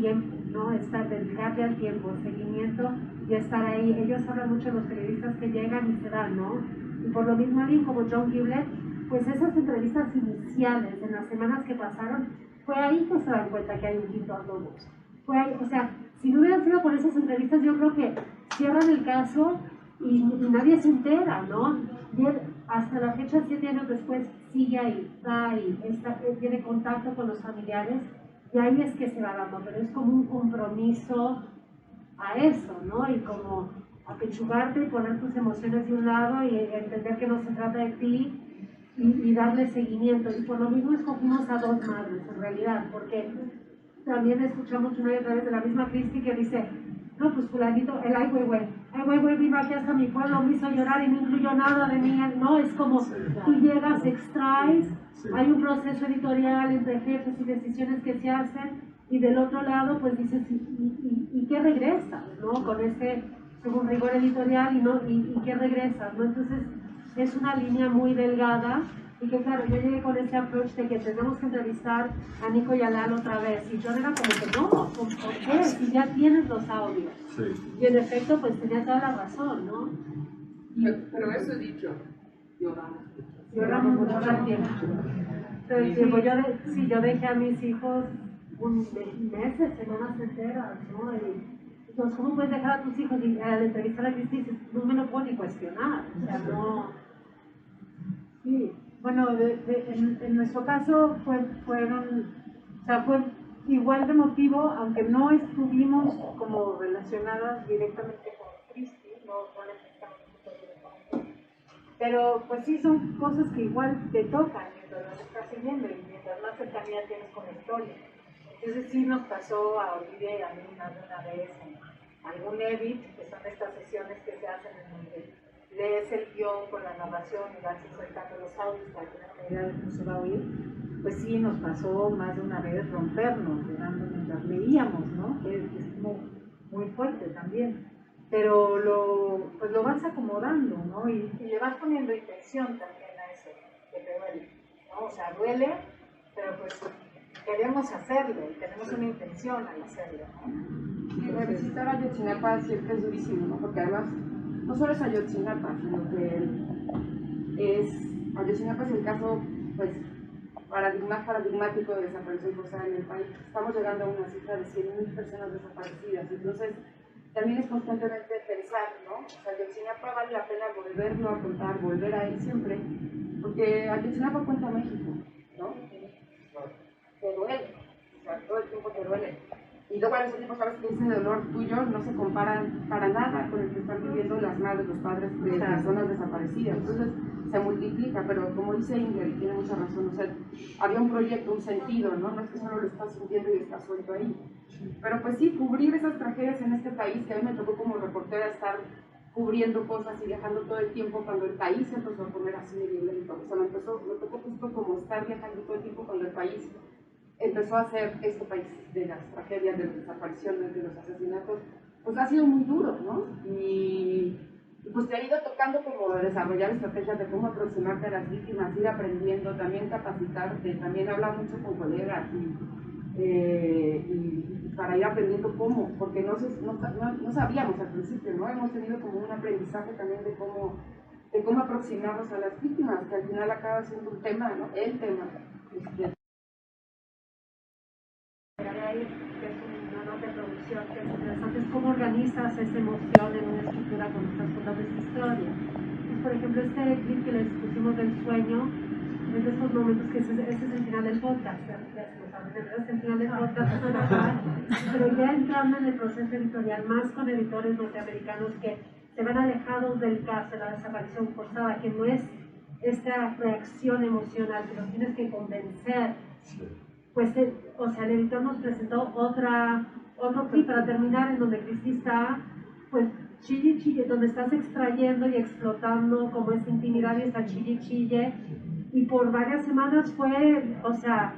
tiempo, ¿no? Estar, dedicarle al tiempo, seguimiento y estar ahí. Ellos hablan mucho de los periodistas que llegan y se dan, ¿no? Y por lo mismo alguien como John Giblet, pues esas entrevistas iniciales en las semanas que pasaron, fue ahí que se dan cuenta que hay un quinto autobús. Fue ahí, o sea, si no hubieran sido por esas entrevistas, yo creo que cierran el caso y nadie se entera, ¿no? Y él, hasta la fecha, 7 años después, sigue ahí, está ahí, tiene contacto con los familiares, y ahí es que se va dando, pero es como un compromiso a eso, ¿no? Y como apechugarte y poner tus emociones de un lado y entender que no se trata de ti y darle seguimiento. Y por lo mismo escogimos a 2 madres, en realidad, porque también escuchamos una y otra vez de la misma Cristi que dice, no, pues fulanito, el Ai Weiwei vino aquí hasta mi pueblo, me hizo llorar y no incluyó nada de mí, no, es como tú llegas, extraes, hay un proceso editorial entre jefes y decisiones que se hacen, y del otro lado pues dices, ¿y qué regresas, no? Con según rigor editorial, y qué regresas, ¿no? Entonces es una línea muy delgada, y que claro, yo llegué con ese approach de que tenemos que entrevistar a Nico y a Lalo otra vez, y yo era como que no, ¿por qué? Si ya tienes los audios. Sí. Y en efecto, pues tenía toda la razón, ¿no? Pero eso he dicho, lloramos mucho el tiempo. Todo el tiempo, yo dejé a mis hijos meses, semanas enteras, ¿no? Entonces, ¿cómo puedes dejar a tus hijos? Y al entrevistar a Cristi, no me lo puedo ni cuestionar, o sea, no... Sí. Bueno, en nuestro caso fue igual de motivo, aunque no estuvimos como relacionadas directamente con Cristi, no necesitamos, pero pues sí son cosas que igual te tocan mientras las estás siguiendo y mientras más cercanía tienes con la historia. Entonces sí nos pasó a Olivia y a mí una vez en algún edit, que son estas sesiones que se hacen en donde lees el guión con la narración y vas insertando los audios para tener una idea de cómo se va a oír, pues sí nos pasó más de una vez rompernos llorando mientras leíamos, ¿no? Que es muy fuerte también, pero lo vas acomodando, ¿no? Y le vas poniendo intención también a eso que te duele, ¿no? O sea, duele, pero pues queremos hacerlo y tenemos una intención al hacerlo, ¿no? Y revisitar a Ayotzinapa siempre es durísimo, ¿no? Porque además no solo es Ayotzinapa, sino que Ayotzinapa es el caso, pues, más paradigmático de desaparición forzada en el país. Estamos llegando a una cifra de 100.000 personas desaparecidas, entonces también es constantemente pensar, ¿no? O sea, Ayotzinapa vale la pena volverlo a contar, volver a él siempre, porque Ayotzinapa cuenta México, ¿no? Te duele, o sea, todo el tiempo te duele. Y luego al mismo tiempo sabes que ese dolor tuyo no se compara para nada con el que están viviendo las madres, los padres de personas desaparecidas. Entonces se multiplica, pero como dice Ingrid, y tiene mucha razón, o sea, había un proyecto, un sentido, ¿no? No es que solo lo estás sintiendo y estás suelto ahí. Pero pues sí, cubrir esas tragedias en este país, que a mí me tocó como reportera estar cubriendo cosas y viajando todo el tiempo cuando el país se empezó a poner así de violento. O sea, me tocó justo como estar viajando todo el tiempo cuando el país empezó a ser este país de las tragedias, de las desapariciones, de los asesinatos, pues ha sido muy duro, ¿no? Y pues te ha ido tocando como desarrollar estrategias de cómo aproximarte a las víctimas, ir aprendiendo, también capacitarte, también hablar mucho con colegas y para ir aprendiendo cómo, porque no sabíamos al principio, ¿no? Hemos tenido como un aprendizaje también de cómo aproximarnos a las víctimas, que al final acaba siendo un tema, ¿no? El tema. Que es una nota de producción que es interesante, es cómo organizas esa emoción en una estructura cuando estás contando esta historia. Entonces, por ejemplo, este clip que les pusimos del sueño, es de estos momentos que este es el final del podcast, es el final del podcast, pero ya entrando en el proceso editorial, más con editores norteamericanos que se ven alejados del caso de la desaparición forzada, que no es esta reacción emocional, que los tienes que convencer. Pues, o sea, el editor nos presentó otro clip para terminar en donde Cristi está, pues, chille, donde estás extrayendo y explotando como esa intimidad y esta chille, y por varias semanas fue, o sea,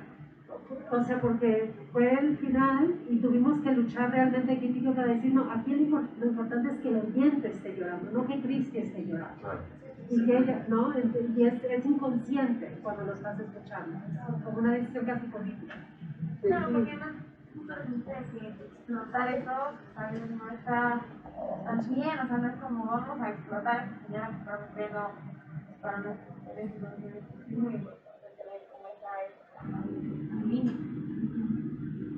O sea, porque fue el final y tuvimos que luchar realmente crítico para decir, no, aquí lo importante es que el oyente esté llorando, no que Cristi esté llorando. Y que ella, ¿no? Y es inconsciente cuando lo estás escuchando, es como una decisión casi política. Claro, porque más que explotar eso, ¿sabes? No está tan bien, o sea, no es como vamos a explotar, ya pero para nosotros es muy importante tener como esa línea.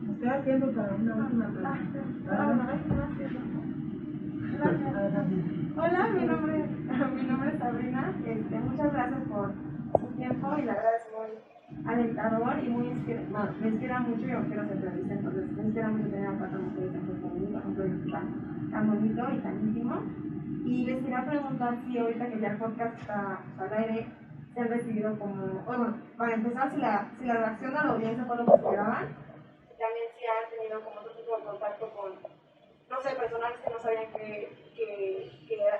Nos queda tiempo para una última pregunta. Hola, mi nombre es Sabrina. Muchas gracias por su tiempo y la verdad es muy alentador y muy me inspira mucho. Yo quiero ser periodista, entonces me inspira mucho tener a cuatro mujeres en Puerto Rico, un proyecto tan bonito y tan íntimo. Y les quería preguntar si ahorita que ya el podcast está al aire, se han recibido como, bueno, para empezar, si la reacción de la audiencia fue lo que esperaban, también si han tenido como otro tipo de contacto con, no sé, personajes que no sabían que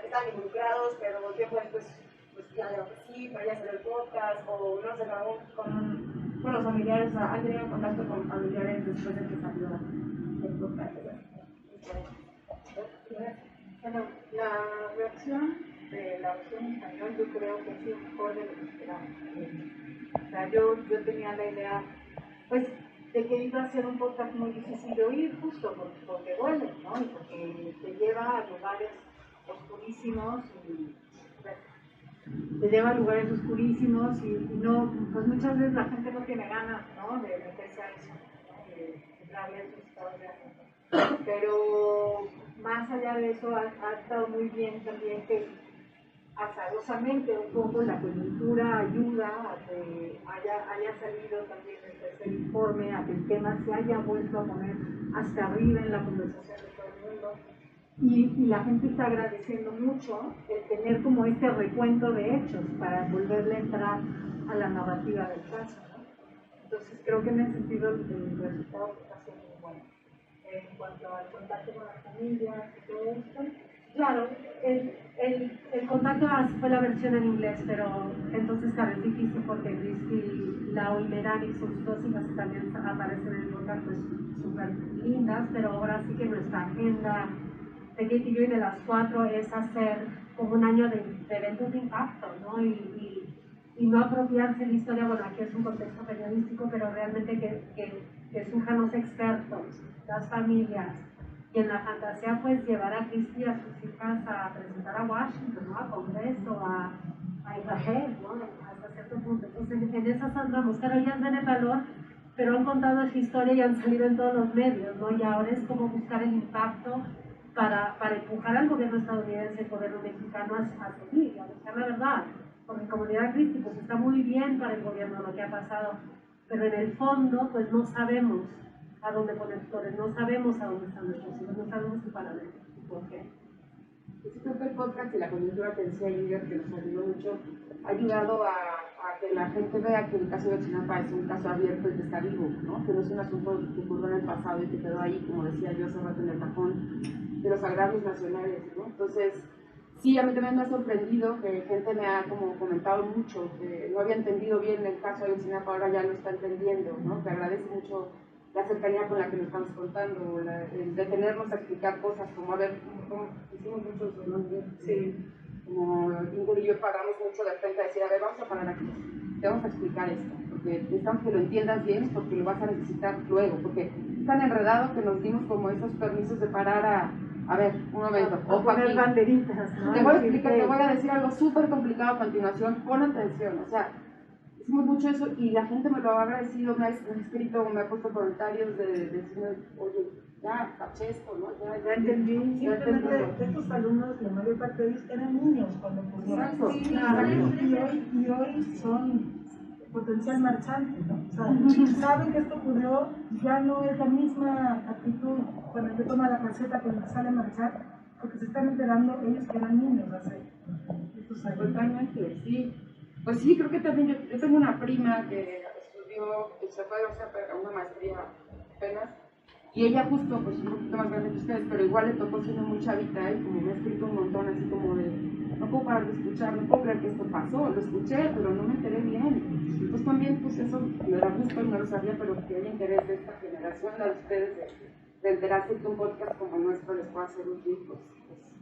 estaban involucrados, pero tiempo después, pues ya digo que sí, pero ya salió el podcast, o no sé, con los familiares, o sea, han tenido contacto con familiares después de que salió el podcast. Bueno, la reacción de la versión en español yo creo que ha sido mejor de lo que esperaba. O sea, yo tenía la idea, pues, de que iba a ser un podcast muy difícil de oír, justo porque duele, ¿no? Y porque te lleva a lugares oscurísimos y no, pues muchas veces la gente no tiene ganas, ¿no? De meterse a eso, ¿no? De entrar a esos estados de ánimo. Pero más allá de eso ha estado muy bien también que azarosamente un poco la coyuntura ayuda a que haya salido también el tercer informe, a que el tema se haya vuelto a poner hasta arriba en la conversación de todo el mundo. Y la gente está agradeciendo mucho el tener como este recuento de hechos para volverle a entrar a la narrativa del caso, ¿no? Entonces creo que en ese sentido el resultado está siendo muy bueno. En cuanto al contacto con las familias y todo esto, claro, el contacto fue la versión en inglés, pero entonces claro, es difícil porque Cristi, Lau y Merani son sus dos hijas que también aparecen en el contacto, pues súper lindas, pero ahora sí que nuestra agenda de Kate y yo y de las cuatro es hacer como un año de eventos de impacto, ¿no? Y no apropiarse de la historia, bueno, aquí es un contexto periodístico, pero realmente que surjan los expertos, las familias, y en la fantasía pues llevar a Cristi y a sus hijas a presentar a Washington, ¿no? A Congreso, a Israel, ¿no? Hasta cierto punto. Entonces en esas andamos, claro, ellas ven el valor, pero han contado esa historia y han salido en todos los medios, ¿no? Y ahora es como buscar el impacto para empujar al gobierno estadounidense, el gobierno mexicano a seguir, a buscar la verdad. Porque Comunidad Cristi pues está muy bien para el gobierno lo que ha pasado, pero en el fondo pues no sabemos a dónde poner flores, no sabemos a dónde están nuestros hijos, no sabemos qué para ver y por qué. Yo creo que el podcast y la coyuntura que decía Lidia, que nos ayudó mucho, ha ayudado a que la gente vea que el caso de Ayotzinapa es un caso abierto y que está vivo, ¿no? Que no es un asunto que ocurrió en el pasado y que quedó ahí, como decía yo hace rato, en el cajón de los agravios nacionales, ¿no? Entonces, sí, a mí también me ha sorprendido que gente me ha como comentado mucho, que no había entendido bien el caso de Ayotzinapa, ahora ya lo está entendiendo, ¿no? Que agradece mucho la cercanía con la que nos estamos contando, el detenernos a explicar cosas, como, a ver, hicimos muchos, ¿no? Sí. Como Ingrid y yo pagamos mucho de frente a decir, a ver, vamos a parar aquí, te vamos a explicar esto, porque necesitamos que lo entiendas bien, porque lo vas a necesitar luego, porque es tan enredado que nos dimos como esos permisos de parar a ver, un momento, ojo aquí, banderitas, ¿no? Te voy a explicar, te voy a decir algo súper complicado a continuación, pon atención, o sea, hicimos mucho eso y la gente me lo ha agradecido, me ha escrito, me ha puesto comentarios de decirme, oye, ya, caché esto, ¿no? Ya entendí. Simplemente estos alumnos, la mayor parte de ellos eran niños cuando ocurrió. Exacto. Sí, claro. Y hoy son potencial marchante, ¿no? O sea, saben que esto ocurrió, ya no es la misma actitud cuando se toma la caseta, cuando sale a marchar, porque se están enterando ellos que eran niños hace estos años. Totalmente, sí. Pues sí, creo que también yo tengo una prima que estudió, se fue a una maestría apenas, y ella justo, pues un poquito más grande que ustedes, pero igual le tocó siendo muy chavita y como me ha escrito un montón así como de, no puedo parar de escuchar, no puedo creer que esto pasó, lo escuché, pero no me enteré bien. Entonces también, pues eso me da gusto y no lo sabía, pero que haya interés de esta generación, la de ustedes, de enterarse que un podcast como el nuestro les pueda ser útil, pues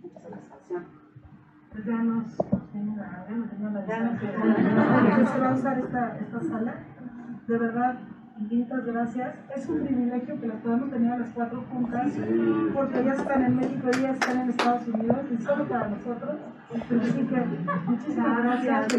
mucha satisfacción. Pues ya nos se va a usar esta sala. De verdad, infinitas gracias. Es un privilegio que las podamos tener a las 4 juntas, porque ellas están en México, ellas están en Estados Unidos, y solo para nosotros. Así que muchísimas gracias.